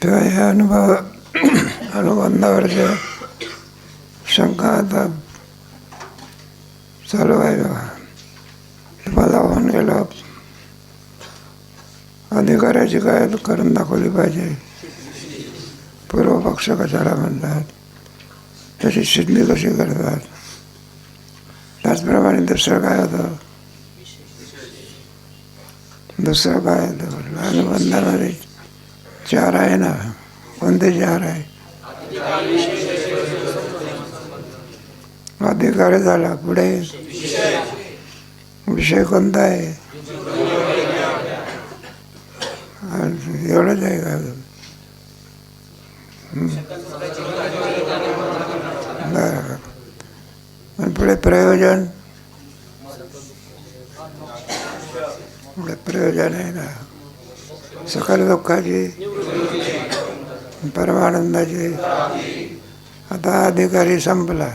तेव्हा ह्या अनुबंधावरच्या शंका आता चालू आहे बघा. मला होऊन गेलं अधिकाऱ्याची काय करून दाखवली पाहिजे. पूर्व पक्ष कशाला म्हणतात, त्याची सिद्धी कशी करतात. त्याचप्रमाणे दुसरं काय होतं, दुसरं काय होतं अनुबंधामध्ये 4 आहे ना. कोणते 4 आहे? अधिकारी झाला, पुढे विषय कोणता आहे? एवढंच आहे का? बरं. पण पुढे प्रयोजन, पुढे प्रयोजन आहे ना. सकल दुःखाची, परमानंदाची. आता अधिकारी संपला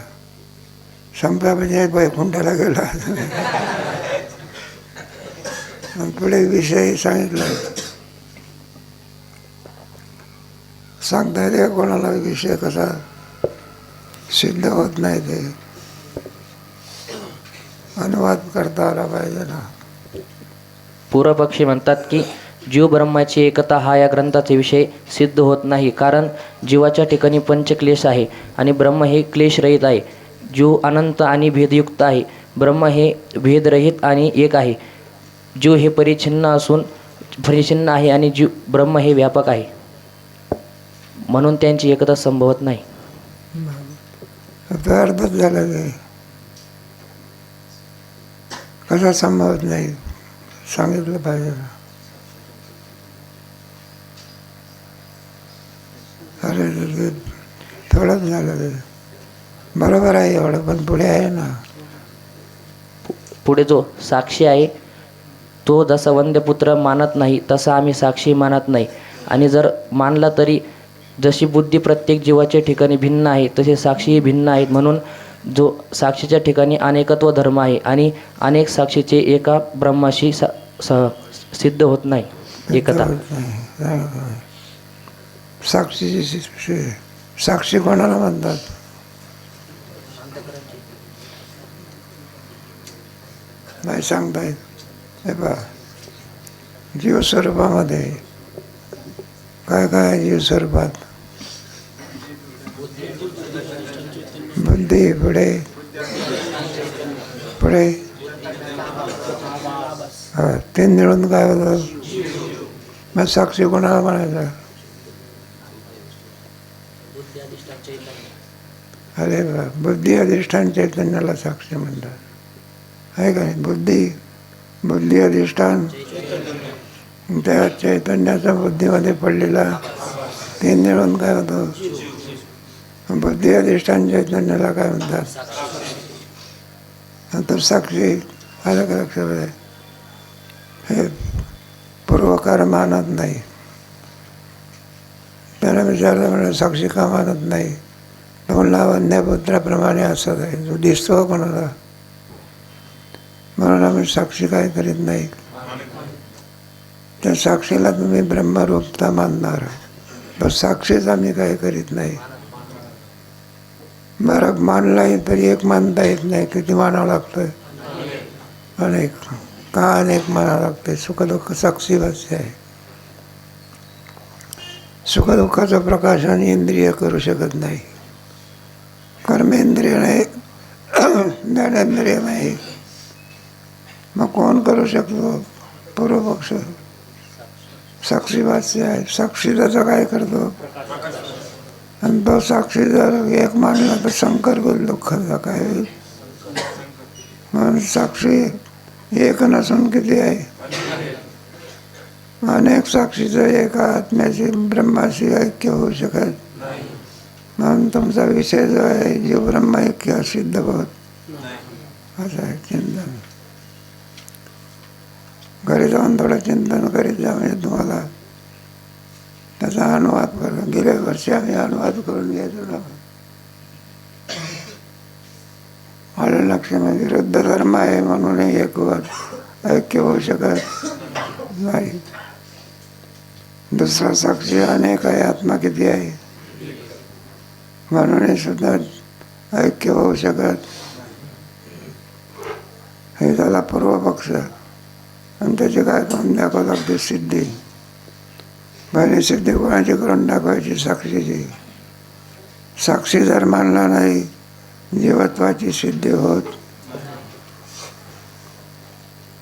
म्हणजे वैकुंठाला गेला. पुढे विषय सांगितला. सांगता येते कोणाला विषय कसा सिद्ध होत नाही ते अनुवाद करता आला पाहिजे ना. पूर्वपक्षी म्हणतात की जीव ब्रह्माची एकता हा या ग्रंथाचा विषय सिद्ध होत नाही, कारण जीवाच्या ठिकाणी पंचक्लेश आहे आणि ब्रह्म हे क्लेशरहित आहे. जीव अनंत आणि भेदयुक्त आहे, ब्रह्म हे भेदरहित आणि एक आहे. जीव हे परिच्छिन्न आहे आणि जीव ब्रह्म हे व्यापक आहे, म्हणून त्यांची एकता संभवत नाही. आता अर्थच झाला की कसा संभवत नाही सांगितलं पाहिजे ना. अरे थोडंच झालं ते बरोबर आहे एवढं, पण पुढे आहे ना. पुढे जो साक्षी आहे तो जसा वंद्यपुत्र मानत नाही तसा आम्ही साक्षी मानत नाही. आणि जर मानला तरी जशी बुद्धी प्रत्येक जीवाच्या ठिकाणी भिन्न आहे तसे साक्षीही भिन्न आहेत, म्हणून जो साक्षीच्या ठिकाणी अनेकत्व धर्म आहे आणि अनेक साक्षीचे एका ब्रह्माशी सिद्ध होत नाही एकता. साक्षी कोणाला म्हणतात? नाही सांगता येत. हे पहा, जीवस्वरूपामध्ये काय काय जीवस्वरूपात? बुद्धी, पुढे पुढे 3 मिळून काय होतं? मग साक्षी कोणाला म्हणायचं? अरे बुद्धी अधिष्ठान चैतन्याला साक्षी म्हणतात, आहे का नाही? बुद्धी अधिष्ठान, त्या चैतन्याचा बुद्धीमध्ये पडलेला 3 मिळून काय होतं? बुद्धी अधिष्ठान चैतन्याला काय म्हणतात? नंतर साक्षी. आलं का लक्षात? हे पूर्वकार मानत नाही. त्याला विचारलं म्हणजे साक्षी का मानत नाही? म्हणला वन्यपुत्राप्रमाणे असत आहे, जो दिसतो कोणाला, म्हणून आम्ही साक्षी काय करीत नाही. त्या साक्षीला तुम्ही ब्रह्मरूपता मानणार, तर साक्षीच आम्ही काय करीत नाही. बरं मानलाही तरी एक मानता येत नाही. किती मानावं लागतं? अनेक. का अनेक मानावं लागते? सुखदुःख साक्षीभाष्य आहे. सुखदुःखाचं प्रकाशन इंद्रिय करू शकत नाही, कर्मेंद्रिय नाही, ज्ञानेंद्रिय नाही. मग कोण करू शकतो? पूर्वपक्ष. साक्षीभाष्य आहे. साक्षी त्याचं काय करतो? आणि तो साक्षी जर एक मानला तर संकर होईल दुःखाचा काय होईल? म्हणून साक्षी एक नसून किती आहे? अनेक साक्षीचं एका आत्म्याशी ब्रह्माशी ऐक्य होऊ शकत. म्हणून तुमचा विषय जो आहे जीव ब्रह्म ऐक्य सिद्ध होत असं आहे. चिंतन घरी जाऊन थोडं चिंतन करीत जा, म्हणजे तुम्हाला त्याचा अनुवाद करून. गेल्या वर्षी आम्ही अनुवाद करून घ्यायचो ना. आलं लक्षात? विरुद्ध धर्म आहे म्हणून एक ऐक्य होऊ शकत नाही. दुसरा साक्षी अनेक आहे, आत्मा किती आहे म्हणून हे सुद्धा ऐक्य होऊ शकत. हे झाला पूर्वपक्ष. आणि त्याची काय करून दाखवत लागते? सिद्धी. पहिली सिद्धी कोणाची करून दाखवायची? साक्षीची. साक्षी जर मानला नाही जीवत्वाची सिद्धी होत.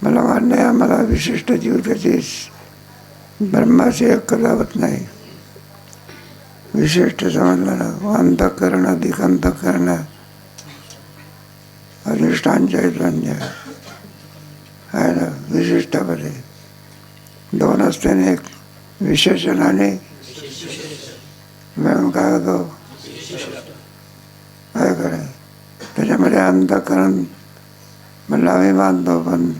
मला मान्य आहे, आम्हाला विशिष्ट जीव त्याची ब्रह्माची एकता होत नाही. विशिष्ट समजलं ना, अंतःकरण अधिक अंतःकरण अधिष्ठान चैतन्य आहे ना. विशिष्टामध्ये दोन असते, एक विशेषणाने मिळून काय होतो? काय करे त्याच्यामध्ये अंतःकरण म्हणलं आम्ही मानतो, पण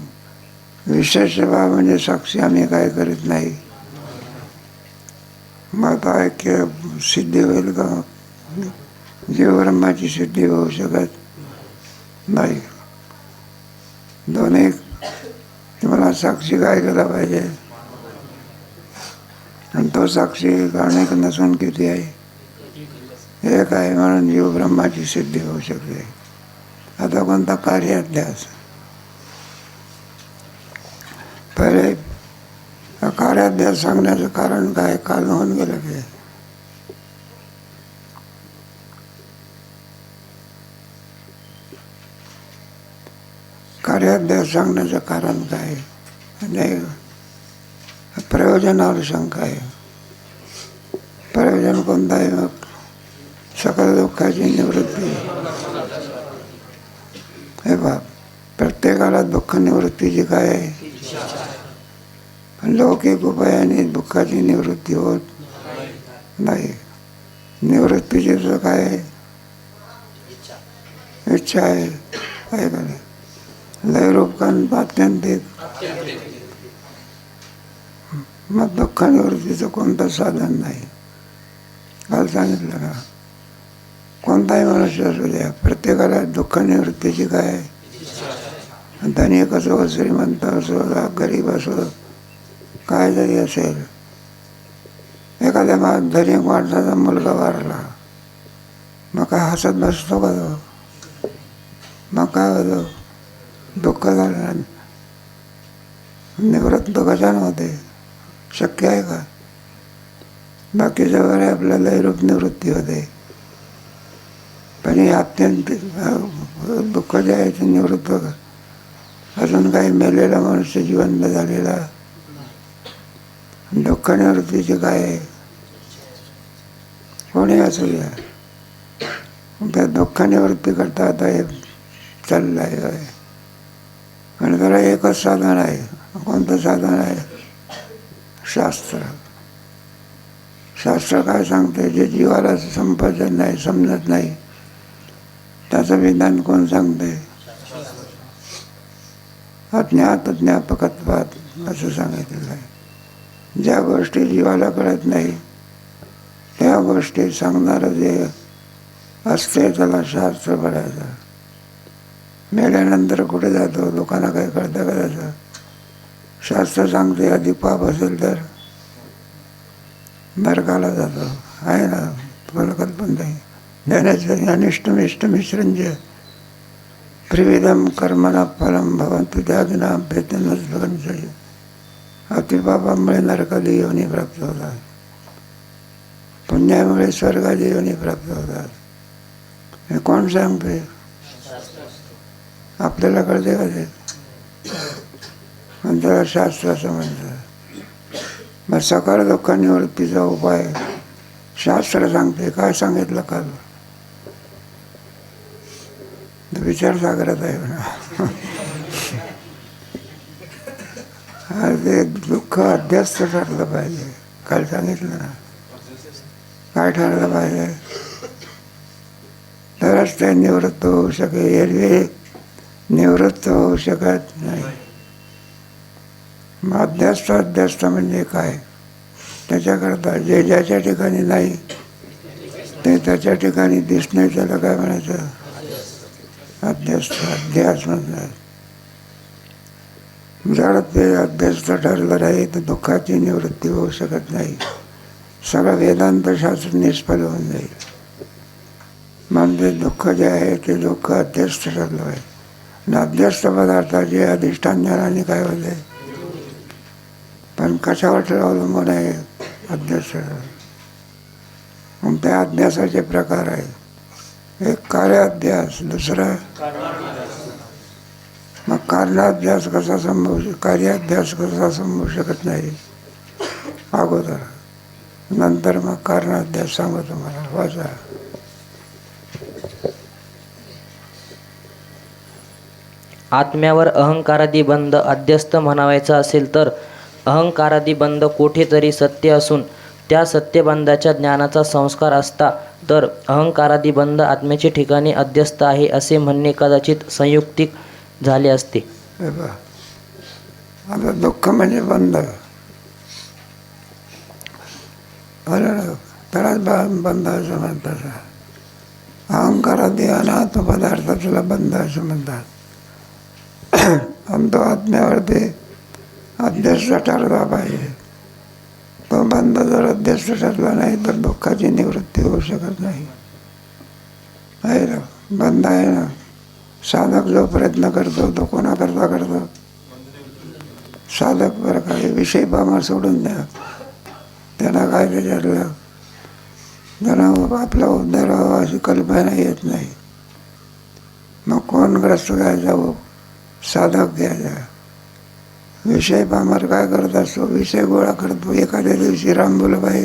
विशेष भाव म्हणजे साक्षी आम्ही काय करीत नाही. मग आता ऐक्य सिद्धी होईल का? जीवब्रह्माची सिद्धी होऊ शकत नाही. दोन्ही तुम्हाला साक्षी काय केला पाहिजे? आणि तो साक्षी अनेक नसून किती आहे? एक आहे. म्हणून जीवब्रह्माची सिद्धी होऊ शकते. आता कोणता कार्याध्यास? पहिले कार्याध्यास सांगण्याचं कारण काय? काल होऊन गेलं की कार्याध्यास सांगण्याचं कारण काय? आणि प्रयोजनावर शंका आहे. प्रयोजन कोणतं आहे? मग सकल दुःखाची निवृत्ती. हे बाप, प्रत्येकाला दुःख निवृत्तीची काय आहे? लौकिक उपायाने दुःखाची निवृत्ती होत नाही. निवृत्तीची तर काय आहे? इच्छा आहे. काय करे लयरूपकांत आत्यंतिक. मग दुःख निवृत्तीचं कोणतं साधन नाही. काल सांगितलं ना, कोणताही मनुष्य असू द्या, प्रत्येकाला दुःख निवृत्तीची काय आहे? धनिक असो, श्रीमंत असो, गरीब असो, काय जरी असेल. एखाद्या धनिक माणसाचा मुलगा वारला, मग काय हसत बसतो का तो? मग काय होतं? दुःख झालं. निवृत्त कशानं होते? शक्य आहे का? बाकीच्या वेळी आपल्याला लयरूप निवृत्ती होते, पण हे अत्यंत दुःख जे आहे ते निवृत्त होतं. अजून काही मेलेला मनुष्य जिवंत झालेला दुःख निवृत्तीचे काय आहे? कोणी असू द्या, त्या दुःख निवृत्ती करता आता हे चाललं आहे. आणि त्याला एकच साधन आहे. कोणतं साधन आहे? शास्त्र. शास्त्र काय सांगते? जे जीवाला संपादन नाही, समजत नाही, त्याचं विधान कोण सांगते? अज्ञात ज्ञापकत्वात असं सांगितलेलं आहे. ज्या गोष्टी जीवाला कळत नाही त्या गोष्टी सांगणारं जे असते त्याला शास्त्र पडायचं. मेल्यानंतर कुठे जातो? लोकांना काय कळतं का त्याचं? शास्त्र सांगते अधिक पाप असेल तर नरकाला जातो. आहे ना, तुम्हाला कल्पना नाही. ज्ञानाचं अनिष्टमिष्ट मिश्रंज त्रिविधम कर्मणा फलम भवंतु त्यागिना भेदनच. अतिपापामुळे नरकादी योनी प्राप्त होतात, पुण्यामुळे स्वर्गादी योनी प्राप्त होतात. हे कोण सांगते? आपल्याला कळते का ते? आणि त्याला शास्त्र असं म्हणतात. मग सकाळ दुःख निवृत्तीचा उपाय शास्त्र सांगते. काय सांगितलं काल? विचार सागरात आहे म्हणा. ते दुःख अध्यस्त ठरलं पाहिजे. काल सांगितलं ना, काय ठरलं पाहिजे? तरच ते निवृत्त होऊ शकेल. एरवी निवृत्त होऊ शकत नाही. मग अध्यस्त म्हणजे काय? त्याच्याकरता जे ज्याच्या ठिकाणी नाही ते त्याच्या ठिकाणी दिसणे, त्याला काय म्हणायचं? अध्यस्त. अध्यास म्हणतात. जर ते अभ्यस्त ठरलं नाही तर दुःखाची निवृत्ती होऊ शकत नाही. सगळं वेदांतशास्त्र निष्फल होऊन जाईल. म्हणजे दुःख जे आहे ते दुःख अध्यस्त ठरलं आहे. आणि अध्यस्त पदार्थाचे अधिष्ठान ज्ञानाने काय होते, पण कशावर अवलंबून आहे अध्यस्त. मग त्या अध्यासाचे प्रकार आहे. एक कार्याध्यास, दुसरा मग कारणाध्यास कसा संभवू कार्याध्यास कसा संभवू शकत नाही अगोदर. नंतर मग कारणाध्यास सांगू तुम्हाला. वाचा. आत्म्यावर अहंकारादी बंध अध्यस्त म्हणावायचा असेल तर अहंकारादी बंध कोठेतरी सत्य असून त्या सत्यबंधाच्या ज्ञानाचा संस्कार असता तर अहंकारादी बंध आत्म्याचे ठिकाणी अध्यस्त आहे असे म्हणणे कदाचित संयुक्तिक झाले असते. हे पहा, आता दुःख म्हणजे बंध. बरं ना, त्यालाच बंध असं म्हणतात. अहंकारादी अनात्म पदार्थाला बंध असं म्हणतात. आणि तो आत्म्यावरती अध्यस्त ठरला पाहिजे. तो बंध जर अध्यस्त ठरला नाही तर दुःखाची निवृत्ती होऊ शकत नाही. आहे ना, बंध आहे ना. साधक जो प्रयत्न करतो तो कोणाकरता करतो? साधक. बरं काय विषय पामा सोडून द्या. त्यांना काय त्याच्यातलं त्यांना आपला उद्धार व्हावा अशी कल्पना येत नाही. मग कोण ग्रस्त घ्यायचा? साधक घ्यायचा. विषय पामर काय करत असतो? विषय गोळा करतो. एखाद्या दिवशी रामबुलबाई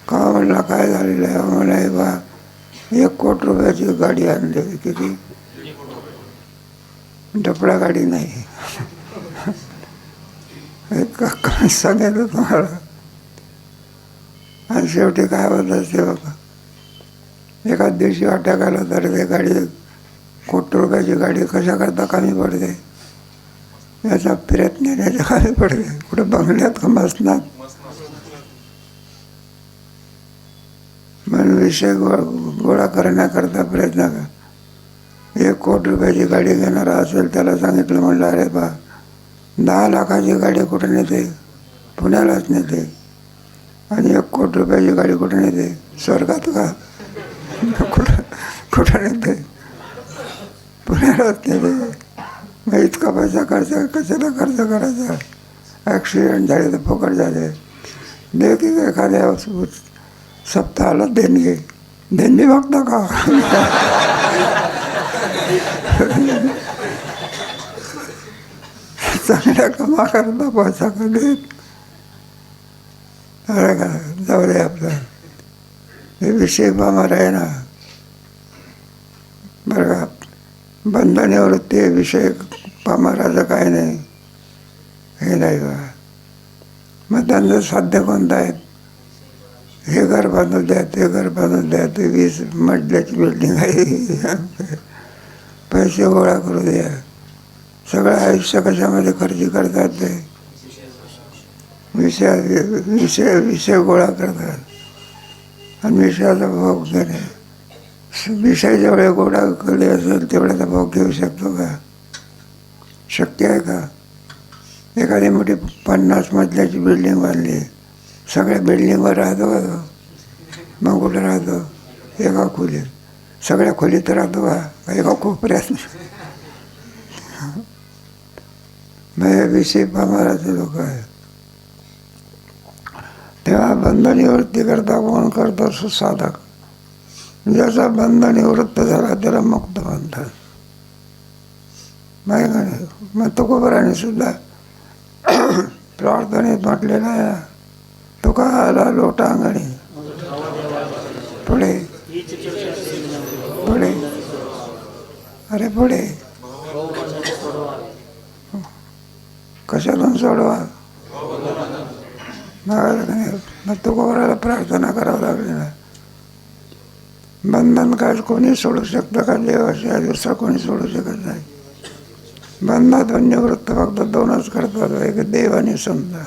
का म्हणला काय झालेलं आहे? म्हणे बा 1 कोटी रुपयाची गाडी आणली. किती? डपळा गाडी नाही. सांगितलं तुम्हाला. आणि शेवटी काय होत असते बघा, एखाद दिवशी अटॅक आला तर ते गाडी 1 कोटी रुपयाची गाडी कशा करता कमी पडते? याचा प्रयत्न याच्या कमी पडते. कुठे बंगल्यात का मसनात? म्हणून विषय गोळा करण्याकरता प्रयत्न कर. 1 कोटी रुपयाची गाडी घेणारा असेल त्याला सांगितलं, म्हणलं अरे बा 10 लाखाची गाडी कुठं नेते? पुण्यालाच नेते. आणि 1 कोटी रुपयाची गाडी कुठं नेते? स्वर्गात का? कुठं नेते? पुण्यालाच नेते. मग इतका पैसा कशाला खर्च करायचा? ॲक्सिडेंट झाले तर फुकट झाले. दे की एखाद्या सप्ताहाला देणगी बघता का? चांगल्या कमा करता पैसा कधी अरे का जाऊ दे आपला. हे विषय पामर आहे ना. बरं का, बंध निवृत्ती विषय पामराचं काय नाही. हे नाही का. मग त्यांचं साध्य कोणतं आहे? हे घर बांधून द्या, ते घर बांधून द्या, ते 20 मजल्याची बिल्डिंग आहे, पैसे गोळा करू द्या. सगळं आयुष्य कशामध्ये खर्च करतात? ते विषय गोळा करतात आणि विषयाचा भोग घेणे. विषय जेवढे गोळा केले असेल तेवढ्याचा भोग घेऊ शकतो का? शक्य आहे का? एखादी मोठी 50 मजल्याची बिल्डिंग बांधली, सगळ्या बिल्डिंगवर राहतो का तो? मग कुठं राहतो? एका खोलीत. सगळ्या खोलीत राहतो का? एका कोपऱ्यात. मग विषय पामाराचे लोक आहे. तेव्हा बंध निवृत्ती करता कोण करतो? सुसाधक. ज्याचा बंध निवृत्त झाला त्याला मुक्त म्हणतात. माहिती का नाही? मग तुकोबराने सुद्धा प्रार्थनेत म्हटलेलं आहे, तुका आला लोटा अंगणी पुढे पुढे अरे पुढे कशातून सोडवा? मग तुकोबराला प्रार्थना करावं लागली ना. बंधन काय कोणी सोडू शकतं का? देवाशिवाय दुसरा कोणी सोडू शकत नाही. बंधातून निवृत्त फक्त 2च करतात, एक देव आणि समजा.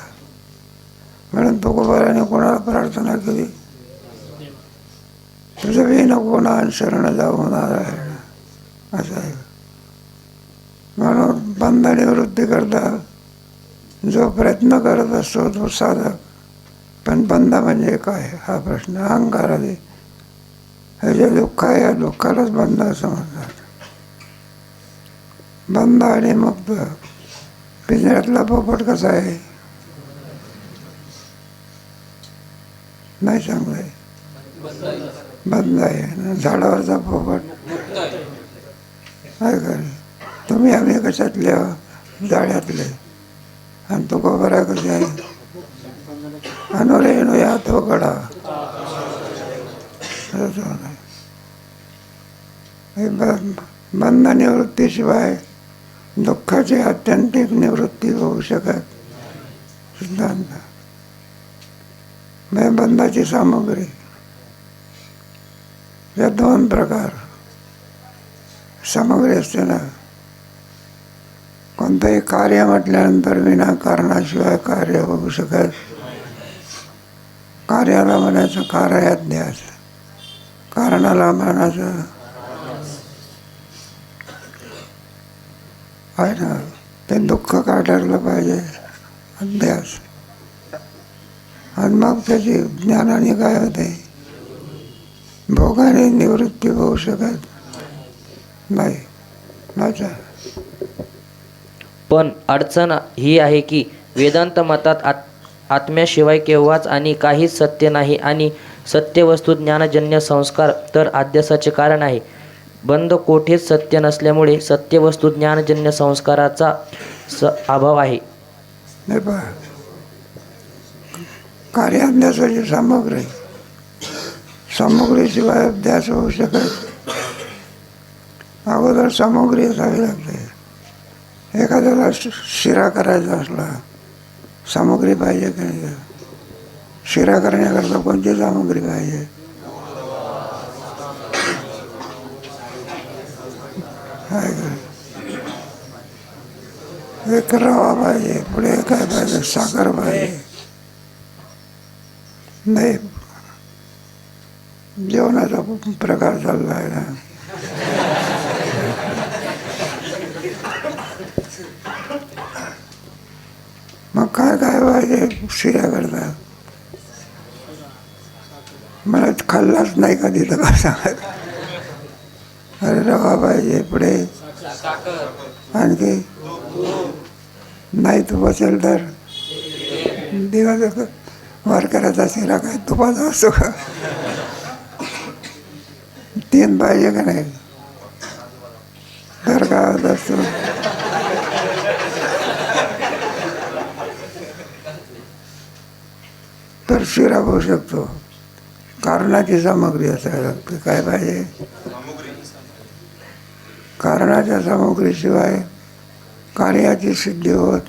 म्हणून तुकोबाराने कोणाला प्रार्थना केली? तुझं विण कोणा शरण जाऊ नारायण असं आहे. म्हणून बंध निवृत्ती करता जो प्रयत्न करत असतो तो साधक. पण बंध म्हणजे काय हा प्रश्न. अहंकार आधी हे जे दुःख आहे या दुःखालाच बंध असं म्हणतात. बंध आणि मुक्त. पिंजऱ्यातला पोपट कसा आहे? नाही चांगलं आहे, बंद आहे. झाडावरचा पोपट आहे का? तुम्ही आम्ही कशातले जाळ्यातले आणि तो गोबरा कसे आहे? अनुरेणू या तो कडा. बंध निवृत्तीशिवाय दुःखाची आत्यंतिक निवृत्ती होऊ शकत सिद्धांत. बंधाची सामग्री या दोन प्रकार सामग्री असते ना. कोणतंही कार्य म्हटल्यानंतर विना कारणाशिवाय कार्य होऊ शकत. कार्याला म्हणायचं कार्याध्यास, कारणाला म्हणायचं आहे ना ते दुःख काढायला पाहिजे अध्यास. आणि मग त्याची ज्ञानाने काय होते? भोगाने निवृत्ती होऊ शकत नाही. माझ्या पण अडचण ही आहे की वेदांत मतात आत्म्याशिवाय केव्हाच आणि काहीच सत्य नाही आणि सत्य वस्तू ज्ञानजन्य संस्कार तर अध्यासाचे कारण आहे. बंध कोठेच सत्य नसल्यामुळे सत्य वस्तू ज्ञानजन्य संस्काराचा अभाव आहे. नाही पहा, कार्याध्यासाची सामग्रीशिवाय अभ्यास होऊ शकत. अगोदर सामग्री असावी लागते. एखाद्याला शिरा करायचा असला सामग्री पाहिजे की नाही? शिरा करण्याकरता कोणती सामग्री पाहिजे? एक रवा पाहिजे, पुढे काय पाहिजे? साखर पाहिजे. नाही जेवणाचा प्रकार चालला आहे ना. मग काय काय पाहिजे शिऱ्या करता? मला खाल्लाच नाही कधी तर काय सांगत. अरे रवा पाहिजे, पुढे आणखी नाही तूप असेल तर दिवस वारकऱ्याचा शिरा काय तुपाचा असतो का? 3 पाहिजे का नाही? तर काय होत असतो? तर शिरा होऊ शकतो. कारणाची सामग्री असायला लागते. काय पाहिजे? कारणाच्या सामग्रीशिवाय कार्याची सिद्धी होत.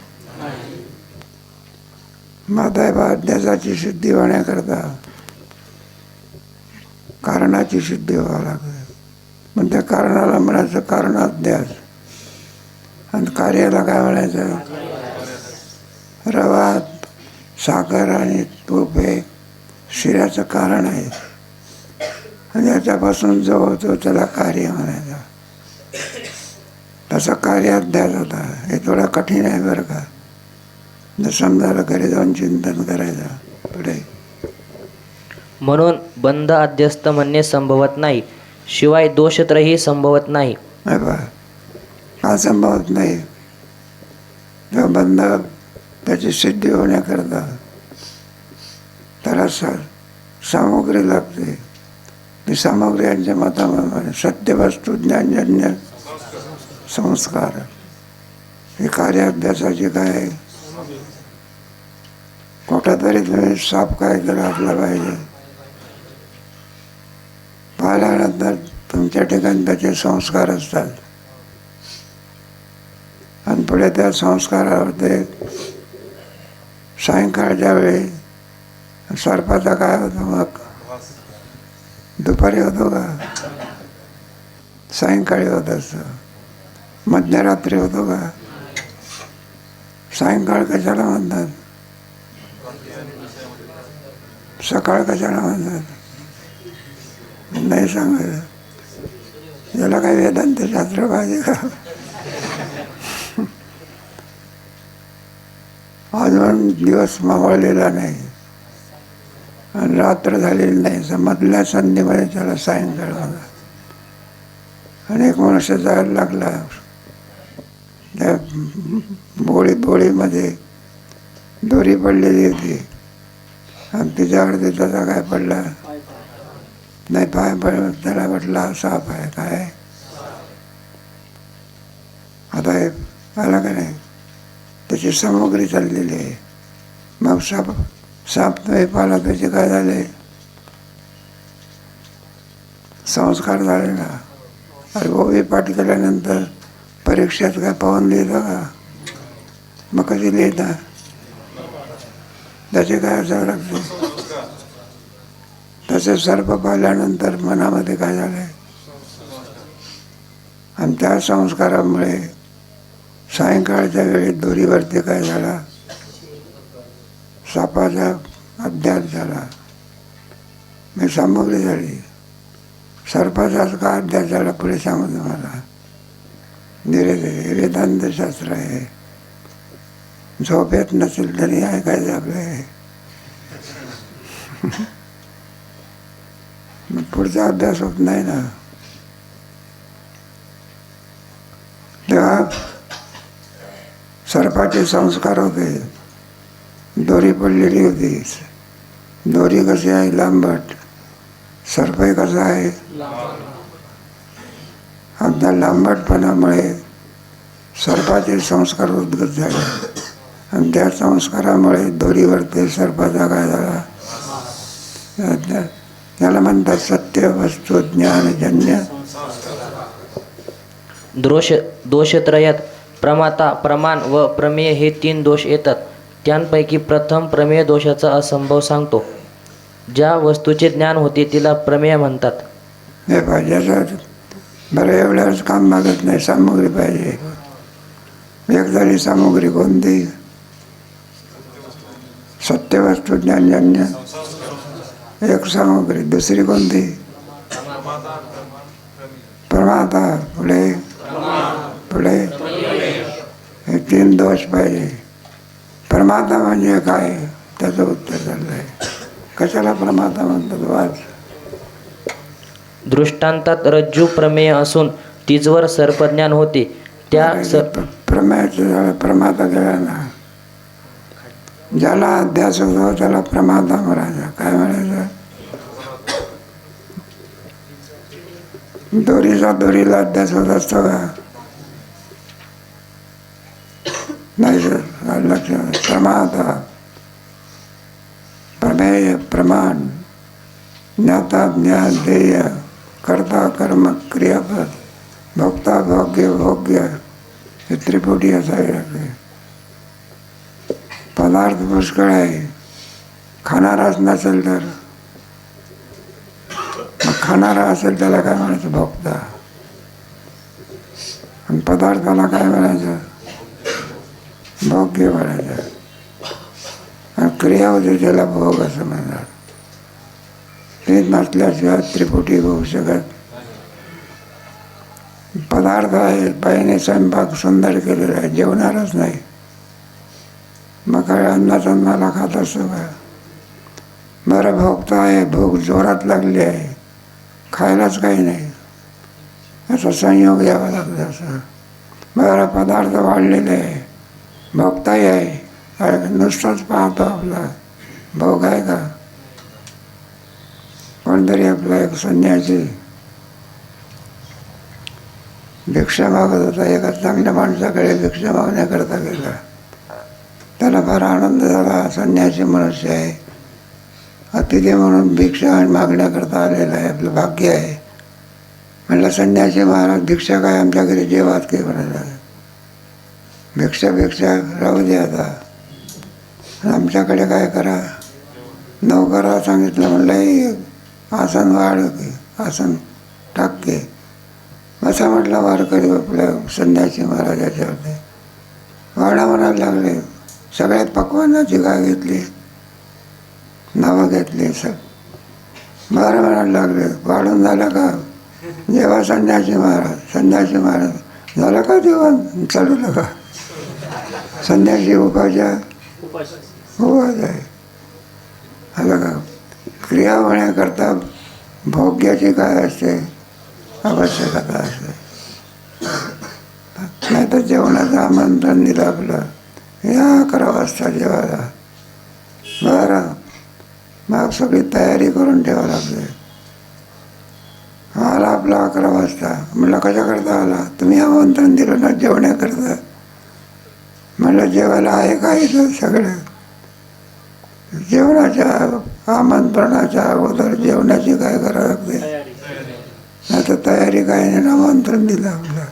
माता अध्यासाची सिद्धी होण्याकरता कारणाची सिद्धी व्हावं लागते. पण त्या कारणाला म्हणायचं कारणाध्यास आणि कार्याला काय म्हणायचं? रवा, साखर आणि तूप हे शिऱ्याचं कारण आहे आणि याच्यापासून जो होतो त्याला कार्य म्हणायचं. तसा कार्याध्यास होता. हे थोडं कठीण आहे बरं का. जर समजायला घरी जाऊन चिंतन करायचं पुढे. म्हणून बंध अध्यस्त म्हणणे संभवत नाही. शिवाय दोषत्रयही संभवत नाही. का संभवत नाही? जो बंध त्याची सिद्धी होण्याकरता त्याला सामग्री लागते. ती सामग्री यांच्या मताप्रमाणे सत्यवस्तू ज्ञानजन्य संस्कार. ही कार्याभ्यासाची काय? कुठंतरी तुम्ही साप काय असला पाहिजे. पाहिल्यानंतर तुमच्या ठिकाणी त्याचे संस्कार असतात आणि पुढे त्या संस्कारावर ते सायंकाळच्या वेळी सर्पाचा काय होतो? मग दुपारी होतो का? सायंकाळी होत असतो. मध्यरात्री होतो का? सायंकाळ कशाला म्हणतात? सकाळ कशाला म्हणतात? नाही सांगायचं. याला काही वेदांत शास्त्र पाहिजे का? अजून दिवस मावळलेला नाही आणि रात्र झालेली नाही. तर मधल्या संधीमध्ये त्याला सायंकाळ झाला. आणि एक मनुष्य जायला लागला. त्या बोळीमध्ये दोरी पडलेली होती आणि तिच्याकडे त्याचा काय पडला नाही, पाय पडला. त्याला म्हटला साप आहे. काय आता हे आला का नाही, त्याची सामग्री चाललेली आहे. मग साप नाही पाला, त्याचे काय झाले, संस्कार झाले ना. अरे ओवी पाठ केल्यानंतर परीक्षेत काय पाहून लिहिलं का? मग कधी लिहिता, त्याचे काय असावं लागते. तसे सर्प पाहिल्यानंतर मनामध्ये काय झाले, आणि त्या संस्कारामुळे सायंकाळच्या वेळी दोरीवरती काय झाला, सापाचा अध्यास झाला. मी सामग्री झाली. सर्पाचाच का अध्यास झाला पुढे सांगू तुम्हाला. धीरे धीरे वेदांत शास्त्र आहे. झोप येत नसेल तरी ऐकायचं आपले. मग पुढचा अभ्यास होत नाही ना. तेव्हा सर्पाचे संस्कार होते. दोरी पडलेली होती. दोरी कशी आहे, लांबट. सर्पही कसा आहे, अगदी लांबटपणामुळे सर्पाचे संस्कार उद्गत झाले. आणि त्या संस्कारामुळे दोरीवरती सर्पाचा काय झाला, त्याला म्हणतात सत्य वस्तू ज्ञानजन्य. दोषत्रयात प्रमाता, प्रमाण व प्रमेय हे 3 दोष येतात. त्यांपैकी प्रथम प्रमेय दोषाचा असंभव सांगतो. ज्या वस्तूचे ज्ञान होते तिला प्रमेय म्हणतात. हे पाहिजे बरं, एवढ्याच काम मागत नाही, सामग्री पाहिजे. एक झाली सामग्री कोणती, सत्य वस्तू ज्ञानजन्य एक सामग्री. दुसरी कोणती, प्रमाता. पुढे पुढे हे 3 दोष पाहिजे. प्रमाता म्हणजे काय, त्याचं उत्तर झालं आहे. कशाला प्रमाता म्हणतात, वाच. दृष्टांतात रज्जू प्रमेय असून तिजवर सर्पज्ञान होते. त्या प्रमेयाचं झालं, प्रमाता गेला ना. ज्याला अध्यास होतो त्याला प्रमाता म्हणायचा. काय म्हणायचं, दोरीला अध्यास होत असतो का, नाही सर. लक्षात, प्रमाता, प्रमेय, प्रमाण, ज्ञाता, ज्ञान, ध्येय, कर्ता, कर्म, क्रियापद, भोक्ता, भोग्य, भोग्य, हे त्रिपुटी असावे लागते. पदार्थ पुष्कळ आहे. खाणाराच नसेल तर, मग खाणारा असेल त्याला काय म्हणायचं, भोक्ता. आणि पदार्थाला काय म्हणायचं, भोग्य म्हणायचं. आणि क्रिया होती त्याला भोग असं म्हणतात. ते नसल्याशिवाय त्रिपुटी होऊ शकत. पदार्थ आहे, बाईने स्वयंपाक सुंदर केलेला आहे, जेवणारच नाही, मग काय अन्नाचा मला खात असतो का. बरं, भोगता आहे, भूक जोरात लागली आहे, खायलाच काही नाही, असा संयोग यावा लागतो. असं बरं, पदार्थ वाढलेले आहे, भोगताही आहे, नुसतंच पाहतो आपला भोग आहे का. कोणतरी आपला एक संन्यासी भिक्षा मागत होता. एका चांगल्या माणसाकडे भिक्षा मागण्याकरता गेला. त्याला फार आनंद झाला. संन्यासी मनुष्य आहे, अतिथी म्हणून भिक्षा मागण्याकरता आलेला आहे, आपलं भाग्य आहे. म्हणलं, संन्यासी महाराज, भिक्षा काय, आमच्या घरी जेवात काही म्हणाला. भिक्षा राहू दे आता, आमच्याकडे काय करा. नौकराला सांगितलं, म्हणलं आसन वाढ, आसन टाके. असा म्हटला वारकरी आपल्या संन्यासी महाराजाच्यावरती. वाडा म्हणायला लागले. सगळ्यात पक्वानाची काय घेतली, नावं घेतली. बरं म्हणायला लागले, वाढून झालं का, जेव्हा संन्यासी महाराज झालं का जेवण, चालू का. संन्यासी उपाच्या उपवास आहे. आता का क्रिया होण्याकरता भोग्याची काय असते, आवश्यकता असते. नाही तर जेवणाचं आमंत्रण दिलं आपलं, या 11 वाजता जेवायला, बरं मग सगळी तयारी करून ठेवावं लागते. आला आपला 11 वाजता, म्हणलं कशाकरता आला, तुम्ही आमंत्रण दिलं ना जेवण्याकरता. म्हणलं जेवायला आहे का इथं सगळं. जेवणाच्या आमंत्रणाच्या अगोदर जेवणाची काय करावं लागते, नाही तर तयारी काय नाही, आमंत्रण दिलं आपलं.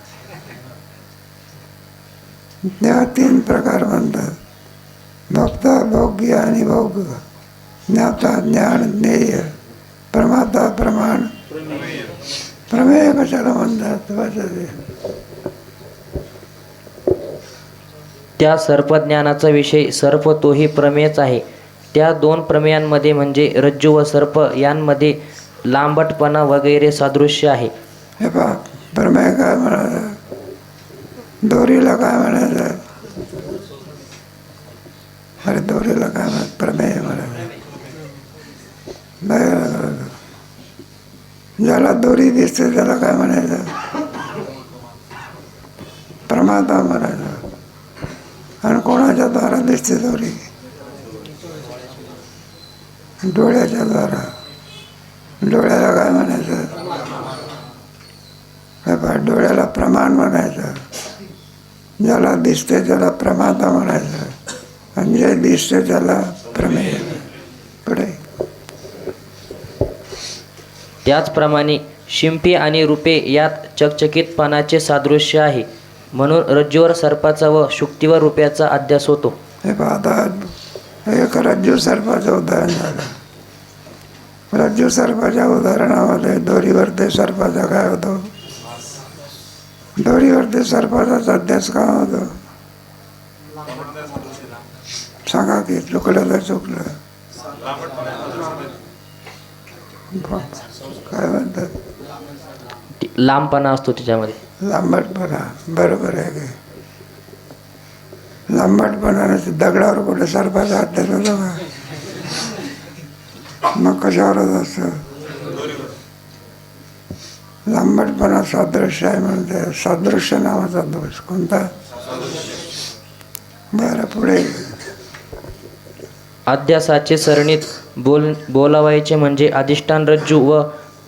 तेव्हा 3 प्रकार म्हणतात, भक्त, भोग्य आणि भोग. ज्ञाता, ज्ञान, ज्ञेय, प्रमाता, प्रमाण, प्रमेय कशाला म्हणतात. त्या सर्पज्ञानाचा विषय सर्प तोही प्रमेयच आहे. त्या 2 प्रमेयांमध्ये म्हणजे रज्जू व सर्प यांमध्ये लांबटपणा वगैरे सादृश्य आहे. हे पहा, प्रमेय काय म्हणायचं, दोरीला काय म्हणायचं, अरे दोरीला काय म्हणत, प्रमेय म्हणायचं. ज्याला दोरी दिसते त्याला काय म्हणायचं, प्रमाता म्हणायचं. आणि कोणाच्या द्वारा दिसते दोरी, डोळ्याच्या द्वारा. डोळ्याला काय म्हणायचं, डोळ्याला प्रमाण म्हणायचं. ज्याला दिसते त्याला प्रमाता म्हणायचं, आणि जे दिसते त्याला प्रमेय. पुढे त्याचप्रमाणे शिंपी आणि रूपे यात चकचकीतपणाचे सादृश्य आहे. म्हणून रज्जूवर सर्पाचा व शुक्तीवर रूप्याचा अध्यास होतो. हे पाहता, एक रज्जू सर्पाचं उदाहरण झालं. रज्जू सर्पाच्या उदाहरणामध्ये दोरीवरती सर्पाचा काय होतो, दोरीवरती सर्पाचाच अध्यास का होतो, सांगा की. चुकलं तर चुकलं, काय म्हणतात, लांबपणा असतो त्याच्यामध्ये, लांबटपणा. बरोबर आहे की, लांबटपणाने दगडावर कुठे सर्पाचा अध्यास होतो का, मग कशावर होत असतं. लांबटपणा सादृश्य आहे म्हणते, सादृश्य नावाचा दोष. कोणता, बरं पुढे. अध्यासाचे सरणीत बोलावायचे म्हणजे अधिष्ठान रज्जू व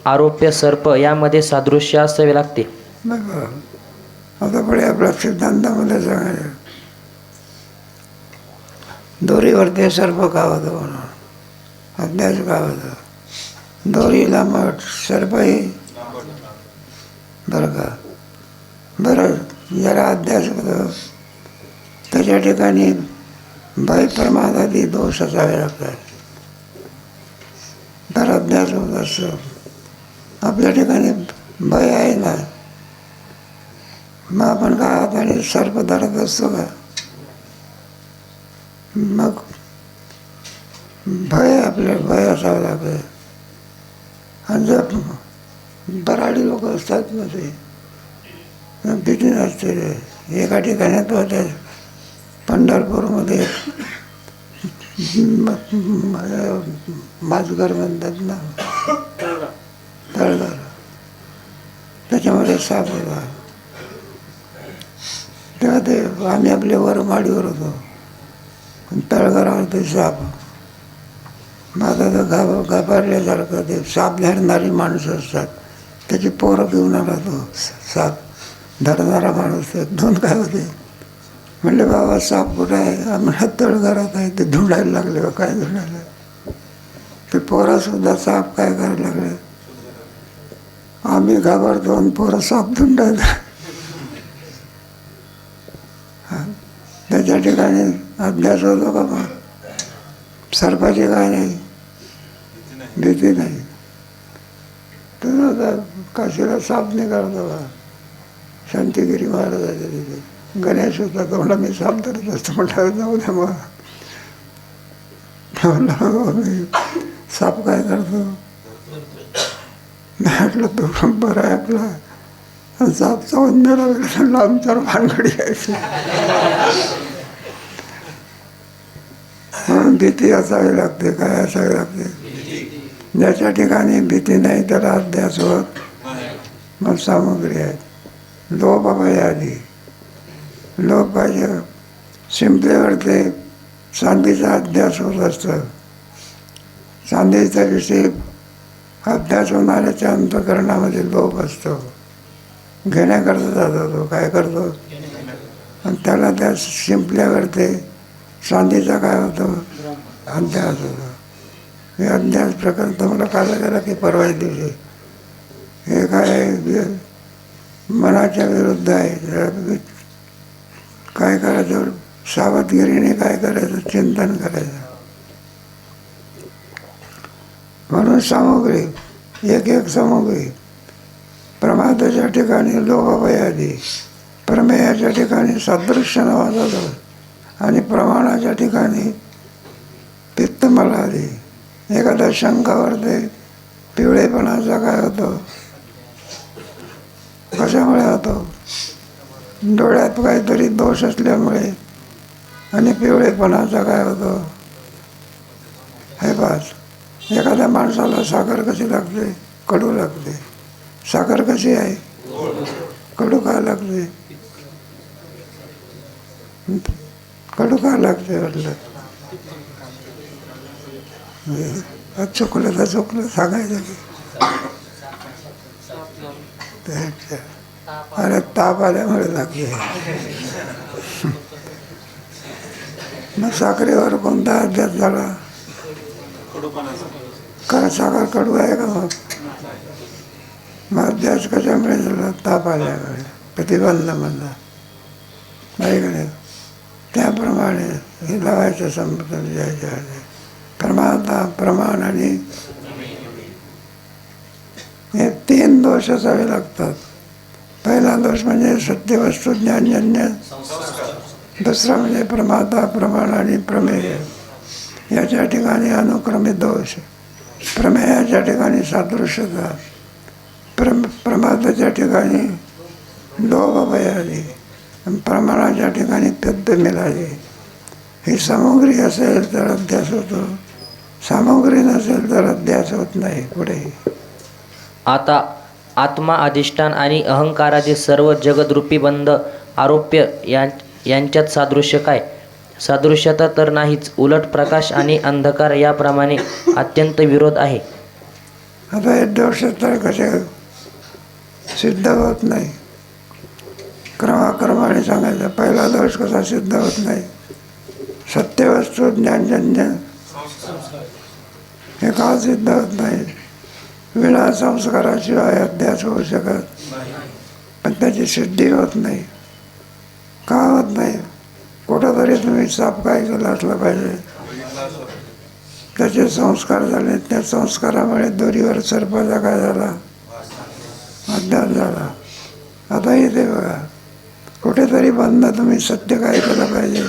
आरोप्य सर्प यामध्ये सादृश्य असावे लागते. आता पुढे आपल्या सिद्धांतामध्ये सांगायचं, दोरीवरती सर्प का होतो म्हणून अध्यास का होतो. दोरी लांबट, सर्पही बरं का. बरं, ज्याला अध्यास होतो त्याच्या ठिकाणी भय, प्रमाद आदी दोष असावे लागतात, तर अभ्यास होत असतो. आपल्या ठिकाणी भय आहे ना, मग आपण काय हाताने सर्प धरत असतो का, मग भय, आपले भय असावं लागतं. आणि जर बराडी लोक असतात ना, ते भीती नसते. एका ठिकाणी तो त्या पंढरपूरमध्ये माजगर म्हणतात ना, तळघर, त्याच्यामध्ये साप होता. तेव्हा ते आम्ही आपल्या वर माडीवर होतो, तळघरावर ते साप. माझा तर घाबरल्यासारखं, ते साप धरणारी माणसं असतात, त्याची पोरं घेऊन आला तो साप धरणारा माणूस. 2 काय होते, म्हणले बाबा साप कुठं आहे, आम्हाला तळघरात आहे. ते धुंडायला लागले, काय धुंडायला, ते पोरासुद्धा साप काय करायला लागले. आम्ही घाबरतो आणि पोरं साप धुंडायला. त्याच्या ठिकाणी अभ्यास होतो का, मग सर्पाची काय नाही, भीती नाही. तर आता काशीला साप निघालतो का, शांतिगिरी महाराजाच्या तिथे गणेश होता, तो म्हणला मी साप धरत असतो. म्हटलं जाऊ द्या, मग मी साप काय करतो, म्हटलं तो बरं आहे आपला. साप चावून मेला, आमच्यावर भानगडी यायची. भीती असावी लागते. काय असावी लागते? ज्याच्या ठिकाणी भीती नाही त्याला अध्यास होत. मग सामग्री आहे. लोभ अभय आधी. लोभ पाहिजे. शिंपलेवर ते चांदीचा अध्यास होत असतं. चांदीचा विषय अभ्यास होणाऱ्याच्या अंतःकरणामध्ये लोभ असतो. घेण्याकरता जातो तो. काय करतो? आणि त्याला त्या शिंपल्यावर ते चांदीचा काय होतो? अध्यास होतो. हे अध्यास प्रकार तुम्हाला काढला गेला की परवा दिवशी. हे काय मनाच्या विरुद्ध आहे. काय करायचं? सावधगिरीने काय करायचं? चिंतन करायचं. म्हणून सामग्री एक एक सामग्री. प्रमादाच्या ठिकाणी लोभाभयादी, प्रमेयाच्या ठिकाणी सदृश्य नावाचा दोष आणि प्रमाणाच्या ठिकाणी पित्तमलादी. एखाद्या शंखावर ते पिवळेपणाचा काय होतो? कशामुळे होतो? डोळ्यात काहीतरी दोष असल्यामुळे. आणि पिवळेपणाचा काय होतो? हे पाच. एखाद्या माणसाला साखर कशी लागते? कडू लागते. साखर कशी आहे? कडू का लागते? कडू का लागते म्हटलं? चुकलं तर चुकलं सांगायचं की. अरे ताप आल्यामुळे लागते. मग साखरेवर कोणता अभ्यास झाला? कारण साखर कडू आहे का? मग अभ्यास कशामुळे झाला? ताप आल्यामुळे. प्रतिबंध म्हणला नाही का नाही? त्याप्रमाणे हे लावायचं संबंध द्यायचं. प्रमाता, प्रमाण आणि हे तीन दोष असावे लागतात. पहिला दोष म्हणजे सत्यवस्तू ज्ञानजन्य. दुसरा म्हणजे प्रमाता, प्रमाण आणि प्रमेय. याच्या ठिकाणी अनुक्रमित दोष. प्रमेयाच्या ठिकाणी सादृश्यता. प्रमादाच्या ठिकाणी लोभ अभयादी. प्रमाणाच्या ठिकाणी पित्त मिळाली. ही सामग्री असेल तर अध्यास होतो. सामग्री नसेल तर अध्यास होत नाही. पुढे आता आत्मा, अधिष्ठान आणि अहंकाराचे सर्व जगदरूपी बंध, आरोप्य यांच्यात सादृश्य काय? सादृश्यता तर नाहीच. उलट प्रकाश आणि अंधकार याप्रमाणे अत्यंत विरोध आहे. आता हे दोष तर कसे सिद्ध होत नाही? क्रमाक्रमाने सांगायचं. पहिला दोष कसा सिद्ध होत नाही? सत्यवस्तू ज्ञानजन्य. हे का सिद्ध होत नाही? विना संस्काराशिवाय अध्यास होऊ शकत पण त्याची सिद्धी होत नाही. का होत नाही? कुठंतरी तुम्ही साप काय केला असला पाहिजे. त्याचे संस्कार झाले. त्या संस्कारामुळे दोरीवर सर्पाचा काय झाला? अध्यास झाला. आता इथे बघा, कुठेतरी बंद तुम्ही सत्य काय केलं पाहिजे?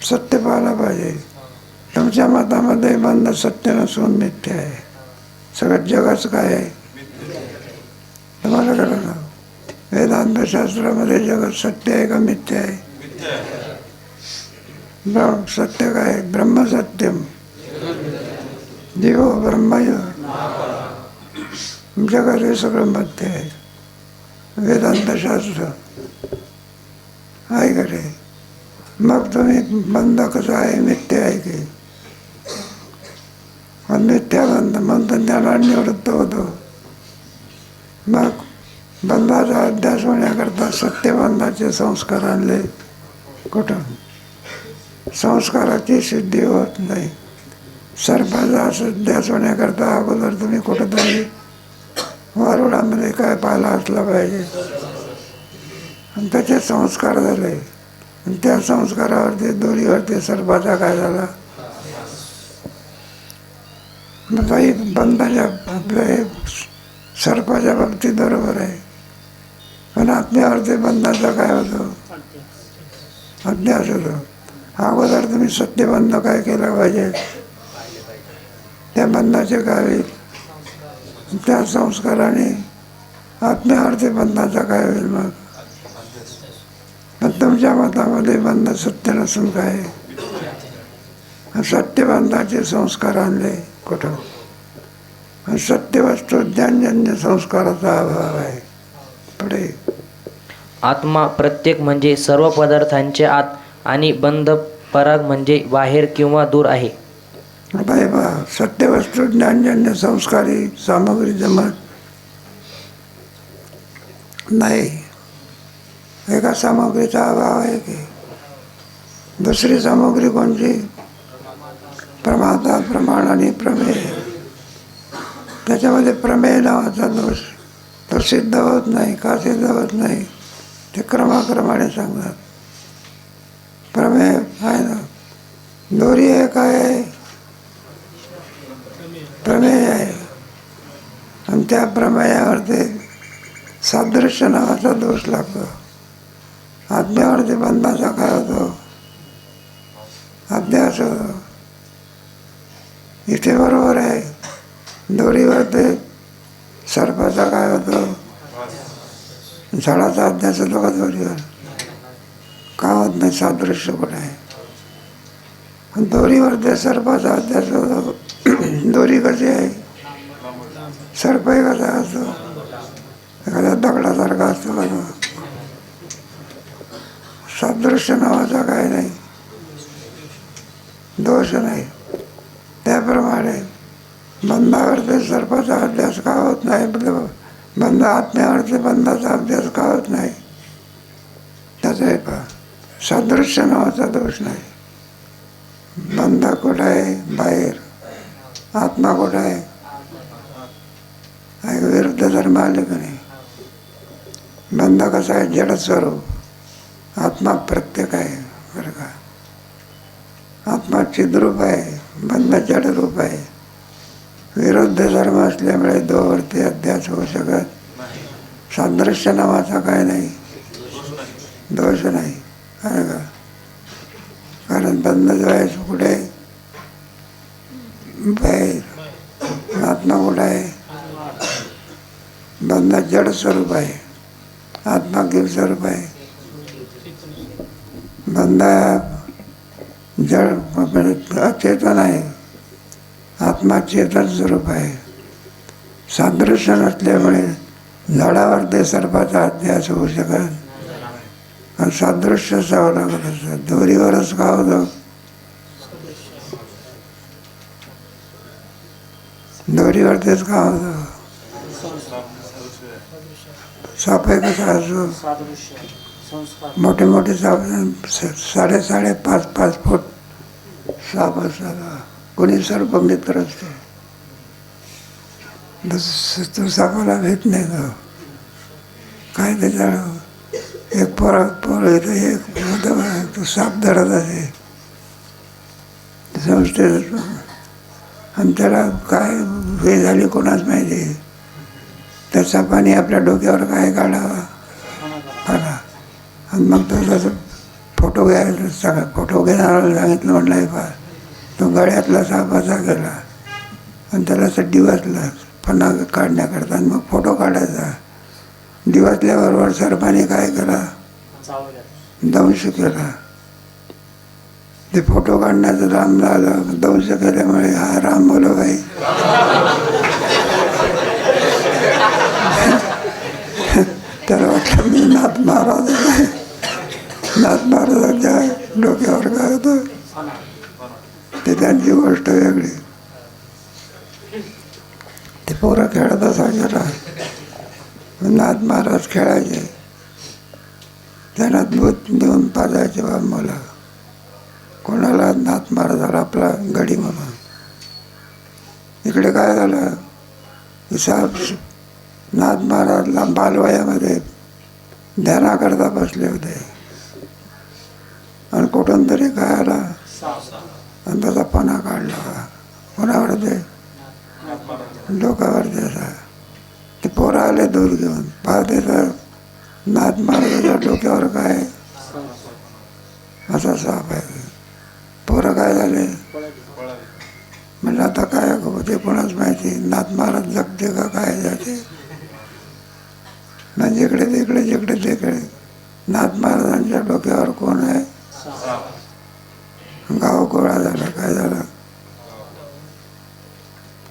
सत्य पाहायला पाहिजे. तुमच्या मतामध्ये बंद सत्य नसून मिथ्या आहे. सगळं जगच काय आहे? तुम्हाला कळलं ना? वेदांत शास्त्रामध्ये जगत सत्य आहे का मिथ्या आहे? सत्य काय? ब्रह्मसत्यम जीवो ब्रह्मय. जगत हे सगळं मध्य आहे. वेदांत शास्त्र आहे का रे? मग तुम्ही बंध कसं आहे? मिथ्या आहे की? मिथ्या बंध म्हणून त्याला निवृत्त होतो. मग बंधाचा अध्यास होण्याकरता सत्यबंधाचे संस्कार आणले. कुठं? संस्काराची सिद्धी होत नाही. सर्पाचा अध्यास होण्याकरता अगोदर तुम्ही कुठंतरी वारुळामध्ये काय पाहिला असला पाहिजे आणि त्याचे संस्कार झाले. आणि त्या संस्कारावरती दोरीवरती सर्पाचा काय झाला? मग काही बंधाच्या आपल्या सर्पाच्या बाबतीत बरोबर आहे. पण आत्म्यावरती बंधाचा काय होतो? अध्यास होतो. अगोदर तुम्ही सत्यबंध काय केला पाहिजे? त्या बंधाचे काय होईल? त्या संस्काराने आत्म्यावरती बंधाचा काय होईल? मग पण तुमच्या मतामध्ये बंध सत्य नसून काय? सत्यवंताचे संस्कार आणले कुठं? सत्यवस्तू ज्ञानजन्य संस्काराचा अभाव आहे. पुढे आत्मा प्रत्येक म्हणजे सर्व पदार्थांचे आत आणि बंध पराग म्हणजे बाहेर किंवा दूर आहे. बा सत्यवस्तू ज्ञानजन्य संस्कारी सामग्री जमत नाही. एका सामग्रीचा अभाव आहे की दुसरी सामग्री कोणती? प्रमाता, प्रमाण आणि प्रमेय. त्याच्यामध्ये प्रमेय नावाचा दोष तो सिद्ध होत नाही. का सिद्ध होत नाही ते क्रमाक्रमाने सांगतात. प्रमेय आहे ना, दोरी आहे काय आहे? प्रमेय आहे. आणि त्या प्रमेयावरती सादृश्य नावाचा दोष लागतो. आज्ञावरती बंधाचा काय होतो? अध्यास होतो. इथे बरोबर आहे. दोरीवरती सर्पाचा काय होतो? झाडाचा अध्यास होतो का दोरीवर? का होत नाही? सादृश्य कुठे आहे? दोरीवरती सर्पाचा अध्यास होतो. दोरी कशी आहे? सर्पही कसा असतो? एखाद्या दगडासारखा असतो का तो? सादृश्य नावाचा काय नाही, दोष नाही. त्याप्रमाणे बंधावरती सर्पाचा अभ्यास का होत नाही? बंध आत्म्यावरती बंधाचा अभ्यास का होत नाही? त्याचा पहा, सादृश्य नावाचा दोष नाही. बंध कुठं आहे? बाहेर. आत्मा कुठं आहे? विरुद्ध धर्म आले का नाही? बंध कसा आहे? जड स्वरूप. आत्मा प्रत्येक आहे बरं का. आत्मा चिद्रूप आहे, बंध जड रूप आहे. विरुद्ध धर्म असल्यामुळे दोवरती अध्यास होऊ शकत. सादृश्य नावाचा काय नाही, दोष नाही आहे का. कारण बंध जो आहे कुठे? बाहेर. आत्मा कुठं आहे? बंध जड स्वरूप आहे, आत्मा किल स्वरूप आहे. बंध जड अचेतन आहे, आत्मा चेतन स्वरूप आहे. सादृश्य नसल्यामुळे झाडावरती सर्पाचा अध्यास होऊ शकत. आणि सादृश्य जावं लागत असतं. दोरीवरच का होतं? दोरीवरतीच का होतं? साप आहे कसा असतो? मोठे मोठे साप 5.5 फूट साप असतात. कोणी सर्प मित्र असतो. तो सापाला भेट नाही. तो काय त्याच्या एक पोर येतं, एक तो साप धरत असे संस्थेत. आणि त्याला काय हे झाली कोणाच माहिती. त्या सापाने आपल्या डोक्यावर काय काढावा काढा. आणि मग तो फोटो घ्यायला फोटो घेणारा सांगितलं. म्हटलं पहा, तो गळ्यातला सापाचा गेला आणि त्याला असं डिवसला पन्हा काढण्याकरता. आणि मग फोटो काढायचा. डिवसल्याबरोबर सर्पाने काय केला? दंश केला. ते फोटो काढण्याचं राम झालं. दंश केल्यामुळे हा राम बोलो भाई. त्याला वाटलं मी नाथ महाराज आहे. नाथ महाराजांच्या डोक्यावर काय होतं ते त्यांची गोष्ट वेगळी. ते पोरं खेळत असायला. नाथ महाराज खेळायचे. त्यांना दूध देऊन पाजायचे बा मुलं. कोणाला? नाथ महाराजाला आपला गडी म्हणून. इकडे काय झालं? साहेब नाथ महाराजला बालवयामध्ये ध्यानाकरता बसले होते. आणि कुठून तरी काय आला आणि त्याचा पणा काढला. कोणावर? ते डोक्यावर त्याचा. ते पोरं आले दूर घेऊन. पाहते तर नाथ महाराजाच्या डोक्यावर काय असा साप आहे. पोरं काय झाले? म्हणलं आता काय होते कोणाच माहिती. नाथ महाराज जगते का काय जाते ना. जिकडे तिकडे नाथ महाराजांच्या डोक्यावर कोण आहे? गाव गोळा झाला. काय झाला?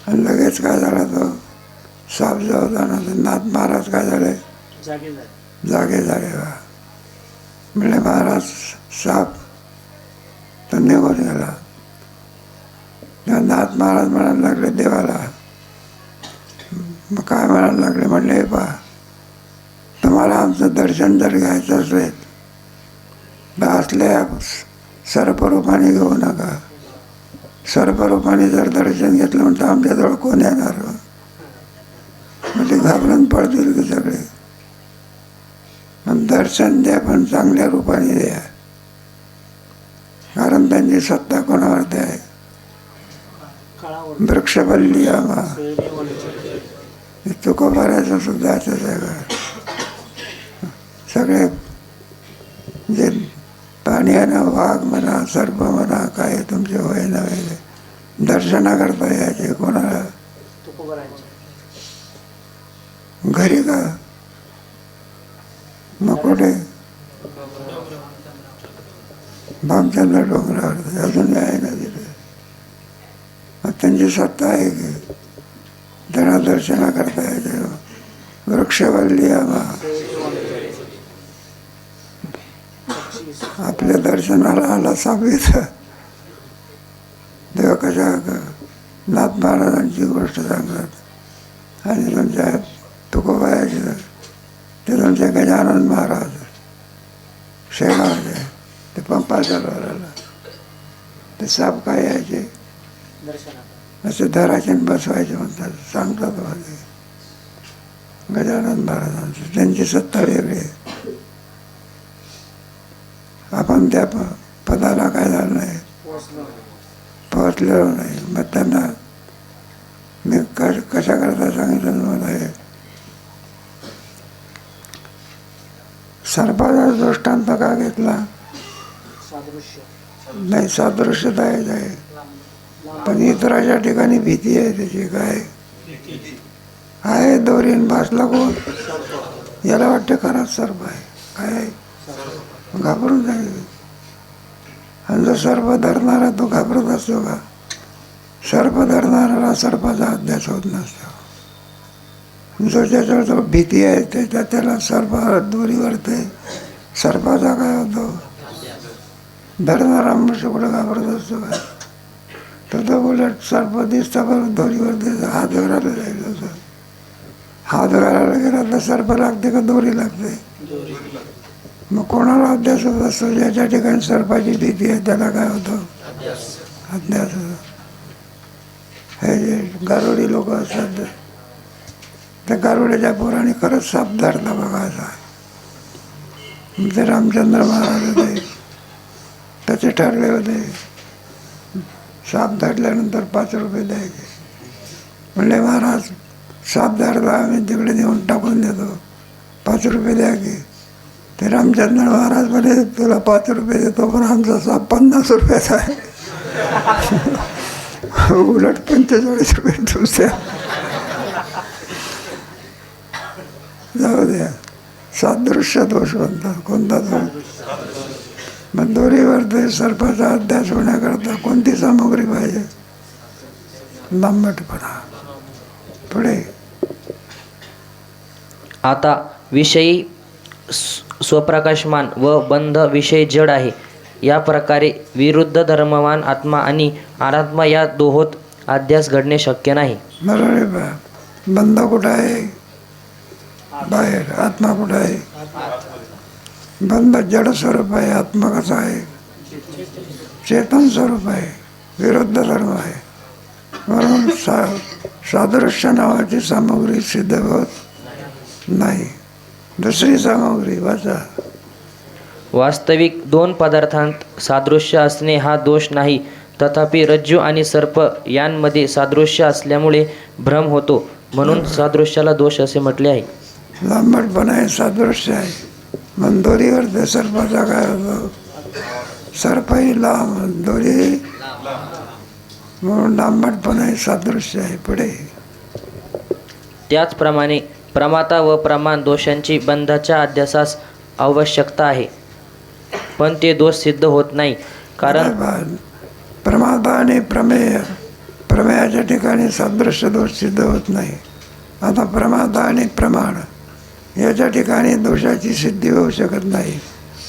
आणि लगेच काय झाला तो साप जो होता ना तो नाथ महाराज काय झाले जागे झाले बा. म्हणजे महाराज साप तर निघून गेला. तेव्हा नाथ महाराज म्हणायला लागले देवाला, मग काय म्हणायला लागले म्हणले, हे पहा तुम्हाला आमचं दर्शन जर घ्यायचं असेल तर असल्या सर्परूपाने घेऊ नका. सर्परूपाने जर दर्शन घेतलं म्हणतं आमच्याजवळ कोण येणार, मग ते घाबरून पडतील की सगळे. दर्शन द्या पण चांगल्या रूपाने द्या, कारण त्यांची सत्ता कोणावरती आहे. वृक्षवल्ली आम्हा तुकोबाराचं सुद्धा असं सगळे जे पाणी आहे ना, वाघ म्हणा सर्प म्हणा काय तुमचे होय नव्हे दर्शना करता यायचे कोणाला घरी का मग कुठे भामचंद्र डोंगरावर अजून आहे ना तिथे. मग त्यांची सत्ता आहे की त्यांना दर्शना करता येते. वृक्षवल्ली आम्हा आपल्या दर्शनाला आला साबीत. तेव्हा कशा नाथ महाराजांची गोष्ट सांगतात आणि तुमच्या तुकोबायाची ते तुमचे गजानन महाराज शेगावचे ते पंपा सरोवराला ते साप काय यायचे असे धराचे बसवायचे म्हणतात, सांगतात वाले गजानन महाराजांचे. त्यांची सत्ता वेगळी आहे. आपण त्या पदाला काय झालं नाही, पोहोचलेलो नाही. मग त्यांना मी कशा करता सांगितलं मला, हे सर्पाचा दृष्टांत का घेतला नाही, सादृश्यता आहे पण इतराच्या ठिकाणी भीती आहे त्याची. काय आहे दोरीन भासला कोण याला वाटते खराच सर्प आहे, काय घाबरून जाईल. आणि जो सर्प धरणारा तो घाबरत असतो का? सर्प धरणाऱ्याला सर्पाचा अभ्यास होत नसतो. जो ज्याच्यावर जो भीती आहे त्याला सर्प दोरीवर ते सर्पाचा काय होतो, धरणारा मनुष्य कुठं घाबरत असतो का? तर तो उलट सर्प दिसता बरं दोरीवर त्याचा हात घराला जाईल होतं. हात घराला गेला तर सर्प लागते का दोरी लागते? मग कोणाला अभ्यास होत असतो? ज्याच्या ठिकाणी सर्पाची भीती आहे त्याला काय होतं, अभ्यास होतो. हे जे गारुडी लोक असतात त्या गारुड्याच्या पोराने खरंच साप धरला बघायचा. ते रामचंद्र महाराज होते, त्याचे ठरले होते साप धरल्यानंतर 5 रुपये द्यायचे. म्हणले महाराज साप धरला आम्ही तिकडे नेऊन टाकून देतो, 5 रुपये द्या की. ते रामचंद्र महाराज म्हणे तुला 5 रुपये देतो पण आमचा साप 50 रुपयाचा आहे. उलट 45 रुपये दुसऱ्या जाऊ द्या. सादृश्य दोष म्हणतात. कोणता दोष? मग दोरीवर ते सर्पाचा अभ्यास होण्याकरता कोणती सामग्री पाहिजे? लांबटपणा. पुढे आता विषयी स्वप्रकाशमान व बंध विषय जड आहे. या प्रकारे विरुद्ध धर्मवान आत्मा आणि अनात्मा या दोहोत अध्यास घडणे शक्य नाही. बरोबर आहे. बंध कुठं आहे? बाहेर. आत्मा कुठं आहे? बंध जड स्वरूप आहे, आत्मा कसा आहे? चेतन स्वरूप आहे, विरुद्ध धर्म आहे. म्हणून सादृश्य नावाची सामग्री सिद्ध होत नाही. दुसरी सामग्री वाचा. वास्तविक 2 पदार्थांत सादृश्य असणे हा दोष नाही. तथापि रज्जू आणि सर्प यांमध्ये सादृश्य असल्यामुळे भ्रम होतो, म्हणून सादृश्याला दोष असे म्हटले आहे. लांबटपणा आहे, सादृश्य आहे. मग दोरीवर ते सर्पाचा काय होतो? सर्पही लांब, दोरी म्हणून लांबटपणा आहे, सादृश्य आहे. पुढे त्याचप्रमाणे प्रमाता व प्रमाण दोषांची बंधाच्या अध्यासास आवश्यकता आहे, पण ते दोष सिद्ध होत नाही. कारण प्रमाता आणि प्रमेय प्रमेयाच्या ठिकाणी सादृश्य दोष सिद्ध होत नाही. आता प्रमाता आणि प्रमाण याच्या ठिकाणी दोषाची सिद्धी होऊ शकत नाही.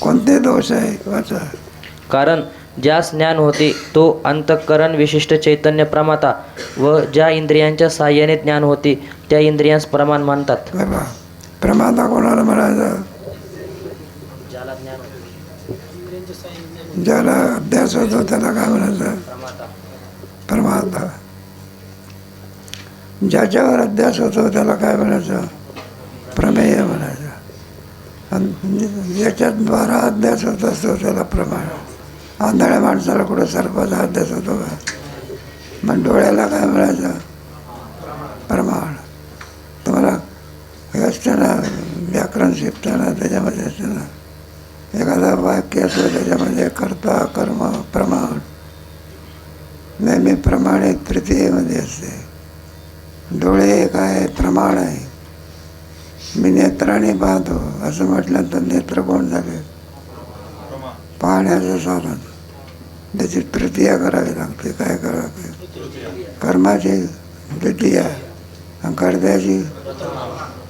कोणते दोष आहे वाचा. कारण ज्यास ज्ञान होते तो अंतःकरण विशिष्ट चैतन्य प्रमाता व ज्या इंद्रियांच्या साह्याने ज्ञान होते त्या इंद्रियांस प्रमाण मानतात. बाबा प्रमाता कोणाला म्हणायचं? ज्याला अभ्यास होतो त्याला काय म्हणायचं? प्रमाता. ज्याच्यावर अभ्यास होतो त्याला काय म्हणायचं? प्रमेय म्हणायचं. आणि ज्याच्या द्वारा अभ्यास होत असतो त्याला प्रमाण. आंधळ्या माणसाला कुठं सर्पाचा अभ्यास होतो का? मग डोळ्याला काय म्हणायचं? प्रमाण. तुम्हाला हे असतं ना व्याकरण शिकताना त्याच्यामध्ये असतं ना एखादा वाक्य असलं त्याच्यामध्ये कर्ता कर्म प्रमाण नेहमी प्रमाणित तृतीयेमध्ये असते. डोळे काय प्रमाण आहे. मी नेत्राने पाहतो असं म्हटलं तर नेत्र कोण झाले? पाहण्याचं साधन. त्याची तृतीया करावी लागते. काय करावं लागते? कर्माची द्वितीया आणि कर्त्याची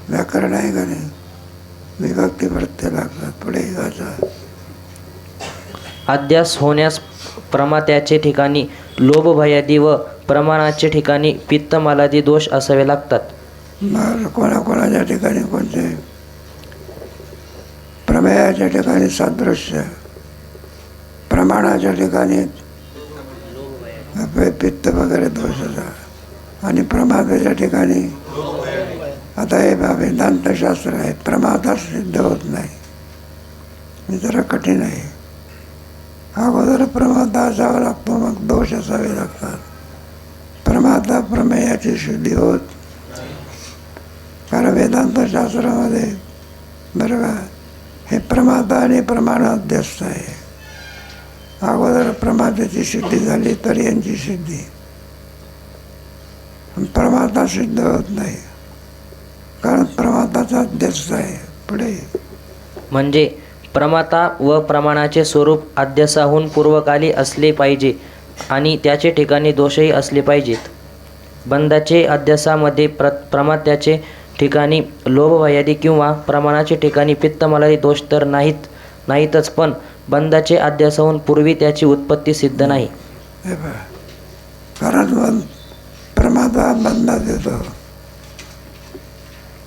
व्याकरण आहे का नाही? विभक्ती प्रत्यय लागतात. पुढे वाचा. अध्यास होण्यास प्रमात्याचे ठिकाणी लोभ भयादी व प्रमाणाचे ठिकाणी पित्त मालादी दोष असावे लागतात. मग कोणाकोणाच्या ठिकाणी कोणते? प्रमेयाच्या ठिकाणी सादृश्य, प्रमाणाच्या ठिकाणी पित्त वगैरे दोष होतात आणि प्रमादाच्या ठिकाणी आता हे वेदांतशास्त्र आहे. प्रमादा सिद्ध होत नाही. हे जरा कठीण आहे. अगोदर प्रमादा असावा लागतो मग दोष असावे लागतात. प्रमादा प्रमेयाची शुद्धी होत कारण वेदांतशास्त्रामध्ये बरं का हे प्रमादा आणि प्रमाणाध्यस्त आहे. अगोदर प्रमादाची सिद्धी झाली तर यांची सिद्धी. प्रमादा सिद्ध होत नाही कारण प्रमादाचा अध्यस्त आहे. पुढे म्हणजे प्रमाता व प्रमाणाचे स्वरूप अध्यासाहून पूर्वकाली असले पाहिजे आणि त्याचे ठिकाणी दोषही असले पाहिजेत. बंधाचे अध्यासामध्ये प्रमात्याचे ठिकाणी लोभ भयादी किंवा प्रमाणाचे ठिकाणी पित्तमलादी दोष तर नाहीतच पण बंधाचे अध्यासाहून पूर्वी त्याची उत्पत्ती सिद्ध नाही. कारण प्रमादा बंधात येतो.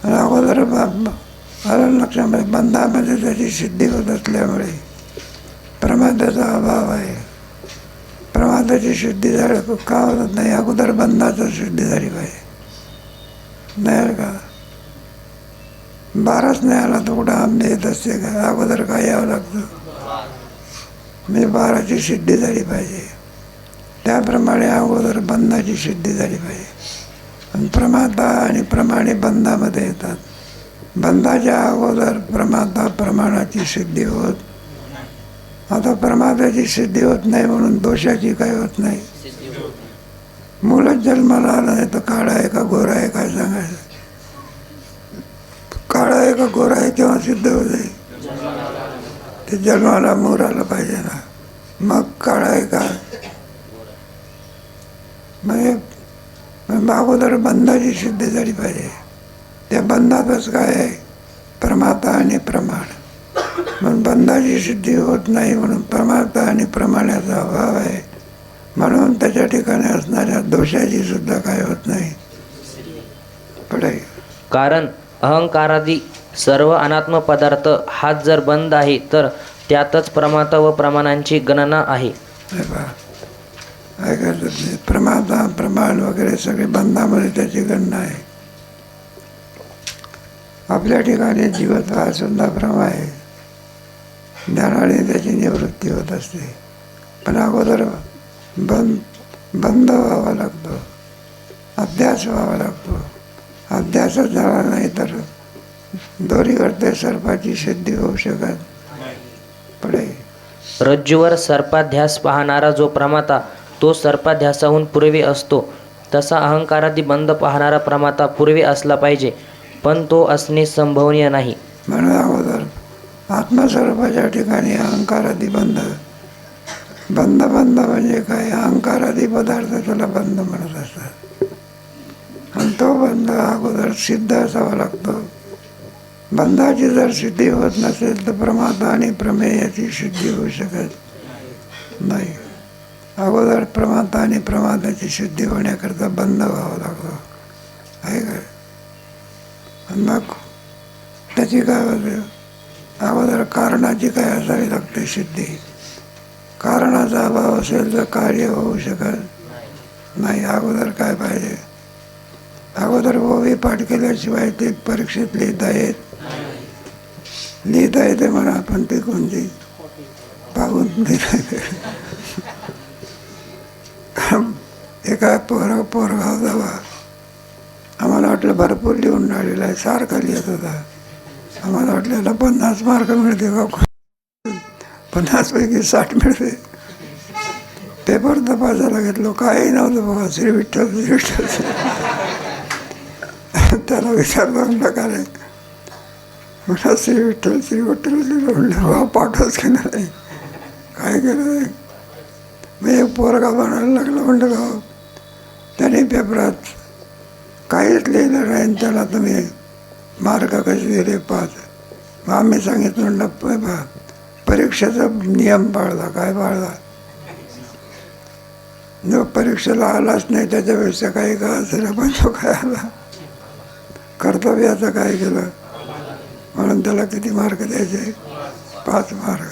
अगोदर आलं लक्षामध्ये बंधामध्ये त्याची सिद्धी होत असल्यामुळे प्रमादाचा अभाव आहे. प्रमादाची सिद्धी झाली का होत नाही? अगोदर बंधाची सिद्धी झाली पाहिजे. नाही का? बाराच नाही आला तर कुठं आंबे येत असते का? अगोदर काय यावं लागतं? म्हणजे बाराची सिद्धी झाली पाहिजे. त्याप्रमाणे अगोदर बंधाची सिद्धी झाली पाहिजे. आणि प्रमाता आणि प्रमाणे बंधामध्ये येतात. बंधाच्या अगोदर प्रमाता प्रमाणाची सिद्धी होत. आता प्रमादाची सिद्धी होत नाही म्हणून दोषाची काय होत नाही. मुलंच जन्माला आलं नाही तर काळा आहे का गोरा आहे काय सांगायचं? काळा आहे का गोरा आहे केव्हा सिद्ध होते? ते जन्माला मोर आलं पाहिजे ना. मग काळा आहे का? मग अगोदर बंधाची सिद्धी झाली पाहिजे. त्या बंधातच काय आहे? प्रमाता आणि प्रमाण. म्हणून बंधाची सिद्धी होत नाही म्हणून प्रमाता आणि प्रमाणाचा अभाव आहे. म्हणून त्याच्या ठिकाणी असणाऱ्या दोषाची सुद्धा काय होत नाही. पुढे कारण अहंकारादी सर्व अनात्म पदार्थ हाच जर बंध आहे तर त्यातच प्रमाता व प्रमाणांची गणना आहे. प्रमाता प्रमाण वगैरे सगळे बंधामध्ये त्याची गणना आहे. आपल्या ठिकाणी जीवत हा सुद्धा भ्रम आहे. ज्ञानाने त्याची निवृत्ती होत असते. पण अगोदर बंद व्हावा लागतो. अभ्यास व्हावा लागतो. अभ्यासच झाला नाही तर दोरी करते सर्पाची सिद्धी होऊ शकत. पुढे रज्जूवर सर्पाध्यास पाहणारा जो प्रमाता तो सर्पाध्यासाहून पूर्वी असतो तसा अहंकारादी बंध पाहणारा प्रमाता पूर्वी असला पाहिजे पण तो असणे संभवनीय नाही. म्हणून अगोदर आत्मस्वरूपाच्या ठिकाणी अहंकारादी बंध बंध म्हणजे काय? अहंकारादी पदार्थ त्याला बंध म्हणत असतात. आणि तो बंध अगोदर सिद्ध असावा लागतो. बंधाची जर सिद्धी होत नसेल तर प्रमाता आणि प्रमेयाची सिद्धी होऊ शकत नाही. अगोदर प्रमाता आणि प्रमादाची सिद्धी होण्याकरता बंध व्हावा लागतो, आहे काय? मग त्याची काय होते? अगोदर कारणाची काय असावी लागते सिद्धी. कारणाचा अभाव असेल तर कार्य होऊ शकत नाही. अगोदर काय पाहिजे? अगोदर ओवी पाठ केल्याशिवाय ते परीक्षेत लिहिता येते म्हणा, पण ते कोणती पाहून एका पोरगाव दवा आम्हाला वाटलं भरपूर लिहून राहिलेला आहे, सारखा लिहित होता. आम्हाला वाटलं याला 50 मार्क मिळते का? 50 पैकी 60 मिळते. पेपर तपासायला घेतलो, काही नव्हतं बघा. श्री विठ्ठल श्री विठ्ठल. त्याला विचारलं म्हणलं का रे? मला श्री विठ्ठल श्री विठ्ठल म्हणलं पाठवच केलं नाही. काय केलं नाही? मी एक पोरगा म्हणायला लागलं. म्हणलं का त्याने पेपरात काहीच लिहिलं नाही, त्याला तुम्ही मार्क कसे दिले? 5. मग आम्ही सांगितलं म्हणलं परीक्षेचा नियम पाळला. काय पाळला? जो परीक्षेला आलाच नाही त्याच्यापेक्षा काही का असेल, पण तो काय आला? कर्तव्याचं काय केलं म्हणून त्याला किती मार्क द्यायचे? 5 मार्क.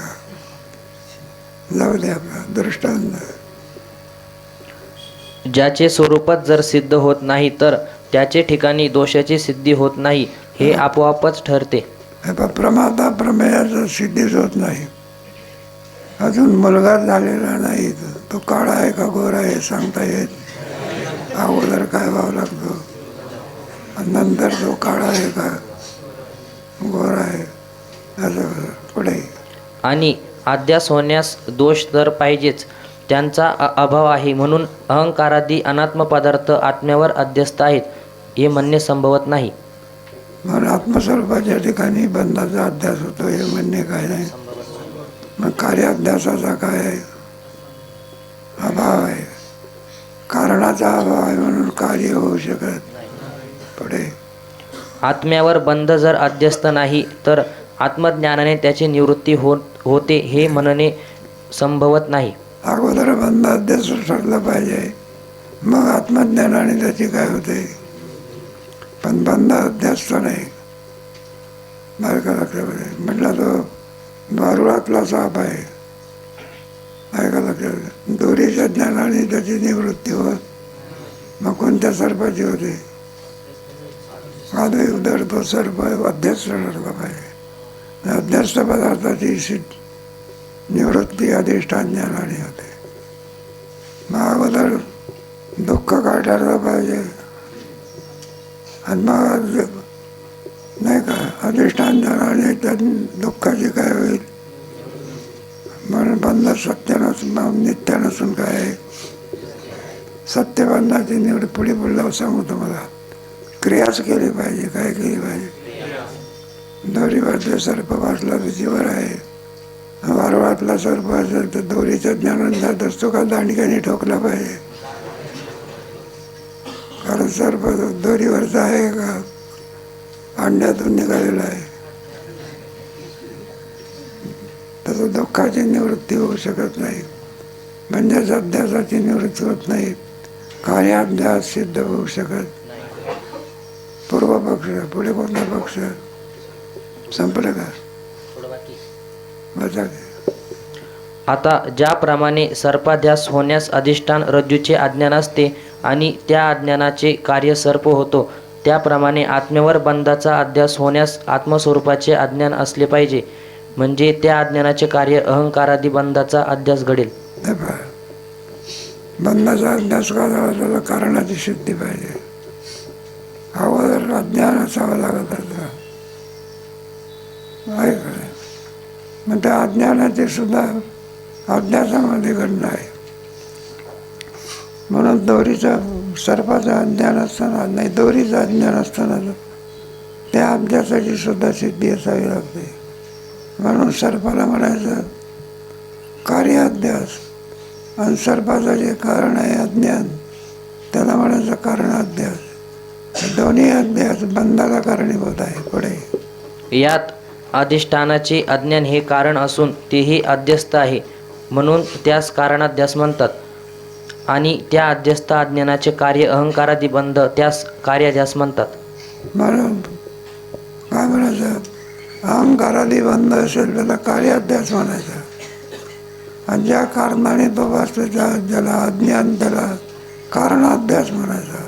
जाऊ दे आपला दृष्टांत. ज्याचे स्वरूपच जर सिद्ध होत नाही तर त्याचे ठिकाणी दोषाची सिद्धी होत नाही, हे आपोआपच ठरते. प्रमाता प्रमेयाचं सिद्धीच होत नाही. अजून मुलगा झालेला नाही, तो काळा आहे का गोरा आहे सांगता येत. अगोदर काय व्हावं लागतो, नंतर तो काळा आहे का गोरा आहे असं पुढे. आणि अध्यास होण्यास दोष तर पाहिजेच, त्यांचा अभाव आहे म्हणून अहंकारादी अनात्म पदार्थ आत्म्यावर अध्यस्त आहेत हे म्हणणे संभवत नाही. म्हणून आत्मस्वरूपाच्या ठिकाणी बंधाचा अध्यास होतो हे म्हणणे काय नाही. मग कार्याध्यासाचा काय आहे? अभाव आहे. कारणाचा अभाव आहे म्हणून कार्य होऊ शकत पुढे. आत्म्यावर बंध जर अध्यस्त नाही तर आत्मज्ञानाने त्याची निवृत्ती होते हे म्हणणे संभवत नाही. अगोदर बंध अध्यस्त ठरलं पाहिजे, मग आत्मज्ञानाने त्याची काय होते. पण बंध अध्यस्त नाही. बरं का लक्षात? म्हटलं तो वारुळातला साप आहे, ऐका लक्षात. दोरीच्या ज्ञानाने त्याची निवृत्ती होत, मग कोणत्या सर्पाची होते? आधी उदर तो सर्प अध्यस्त ठरला पाहिजे. अध्यस्त पदार्थाची निवृत्ती अधिष्ठान ज्ञानाने होते. मग अगोदर दुःख काढायला पाहिजे आणि मग नाही का अधिष्ठान ज्ञानाने त्या दुःखाची काय होईल. म्हणून बंध सत्य नसून नित्य नसून काय आहे? सत्यबंधाची निवड पुढे बोलल्यावर सांगू तुम्हाला. क्रियाच केली पाहिजे. काय केली पाहिजे? दोरीवरचा सर्प वाचला तर जीवर आहे. वारुळातला सर्प असेल तर दोरीच्या ज्ञानाने जात असतो का दांडक्याने ठोकला पाहिजे? कारण सर्प दोरीवरचा आहे का अंड्यातून निघालेला आहे. तसं दुःखाची निवृत्ती होऊ शकत नाही. म्हणजेच अध्यासाची निवृत्ती होत नाही. कार्याध्यास सिद्ध होऊ शकत. पूर्व पक्ष. पुढे कोणता पक्ष? संपलं का? बचा. आता ज्याप्रमाणे सर्पाध्यास होण्यास अधिष्ठान रज्जूचे अज्ञान असते आणि त्या अज्ञानाचे कार्य सर्प होतो, त्याप्रमाणे आत्म्यावर बंधाचा अध्यास होण्यास आत्मस्वरूपाचे अज्ञान असले पाहिजे. म्हणजे त्या अज्ञानाचे कार्य अहंकारादी बंधाचा अध्यास घडेल. बंधाचा अध्यास करावा त्याला कारणाची सिद्धी पाहिजे. अगोदर अज्ञान असावं लागत असतं. मग त्या अज्ञानाचे सुद्धा अध्यासामध्ये घडणं आहे. म्हणून दोरीचा सर्पाचं अज्ञान असताना नाही, दोरीचं अज्ञान असताना त्या अभ्यासाची सुद्धा सिद्धी असावी लागते. म्हणून सर्पाला म्हणायचं कार्याध्यास. आणि सर्पाचं जे कारण आहे अज्ञान, त्याला म्हणायचं कारण अध्यास. दोन्ही अध्यास बंधाला कारणीभूत आहे. पुढे यात अधिष्ठानाचे अज्ञान हे कारण असून तेही अध्यस्त आहे, म्हणून त्यास कारणाध्यास म्हणतात. आणि त्या अध्यस्त अज्ञानाचे कार्य अहंकारादी बंध, त्यास कार्याध्यास म्हणतात. म्हणून काय म्हणायचं, अहंकारादी बंध असेल त्याला कार्याध्यास म्हणायचं. आणि ज्या कारणाने तो बसतो ज्याला अज्ञान, त्याला कारणाध्यास म्हणायचा.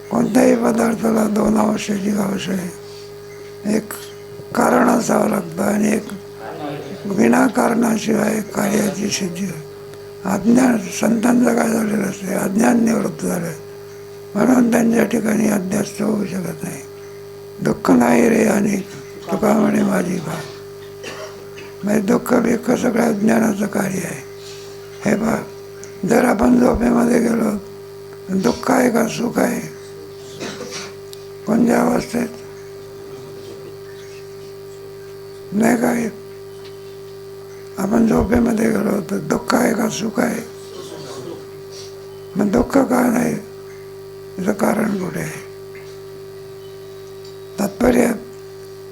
कोणत्याही पदार्थाला दोन आवश्यक आहे. एक कारण असावं लागतं आणि एक विनाकारणाशिवाय कार्याची सिद्धी. अज्ञान संतांचं काय झालेलं असते, अज्ञान निवृत्त झालं, म्हणून त्यांच्या ठिकाणी अध्यास होऊ शकत नाही. दुःख नाही रे आणि तुका म्हणे माझी बा. म्हणजे दुःख बिक्ख सगळं अज्ञानाचं कार्य आहे. हे बा, जर आपण झोपेमध्ये गेलो, दुःख आहे का सुख आहे? कोणत्या अवस्थेत? नाही काय, आपण झोपेमध्ये गेलो तर दुःख आहे का सुख आहे? मग दुःख का नाही, त्याचं कारण कुठे आहे? तात्पर्य,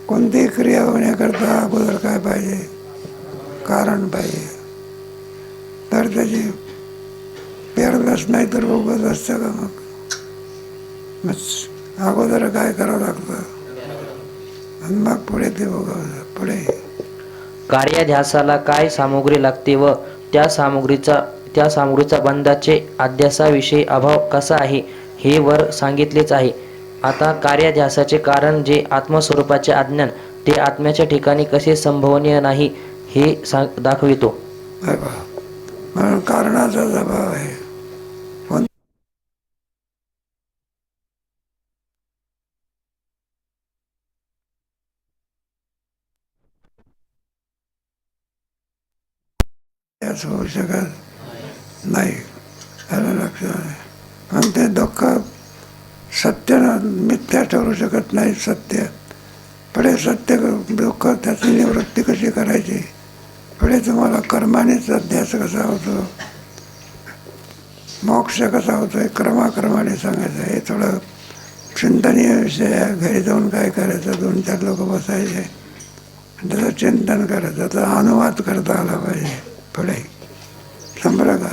कोणतीही क्रिया होण्याकरता अगोदर काय पाहिजे? कारण पाहिजे. तर त्याची पेरलंच नाही तर उगत असतं का? मग अगोदर काय करावं लागतं आणि मग पुढे ते उगवलं. पुढे कार्याध्यासाला काय सामुग्री लागते व त्या सामुग्रीचा बंधाचे अध्यासाविषयी अभाव कसा आहे हे वर सांगितलेच आहे. आता कार्याध्यासाचे कारण जे आत्मस्वरूपाचे अज्ञान, ते आत्म्याच्या ठिकाणी कसे संभवनीय नाही हे दाखवितो. म्हणून कारणाचाच अभाव आहे. त्याच होऊ शकत नाही, याला लक्षात आहे. पण ते दुःख सत्य मिथ्या ठरू शकत नाही. सत्य पुढे सत्य दुःख, त्याची निवृत्ती कशी करायची? पुढे तुम्हाला कर्मानेच अध्यास कसा होतो, मोक्ष कसा होतोय, क्रमाक्रमाने सांगायचं. हे थोडं चिंतनीय विषय आहे. घरी जाऊन काय करायचं, 2-4 लोक बसायचे, त्याचं चिंतन करायचं, त्याचा अनुवाद करता आला पाहिजे. पुढे संभ्र का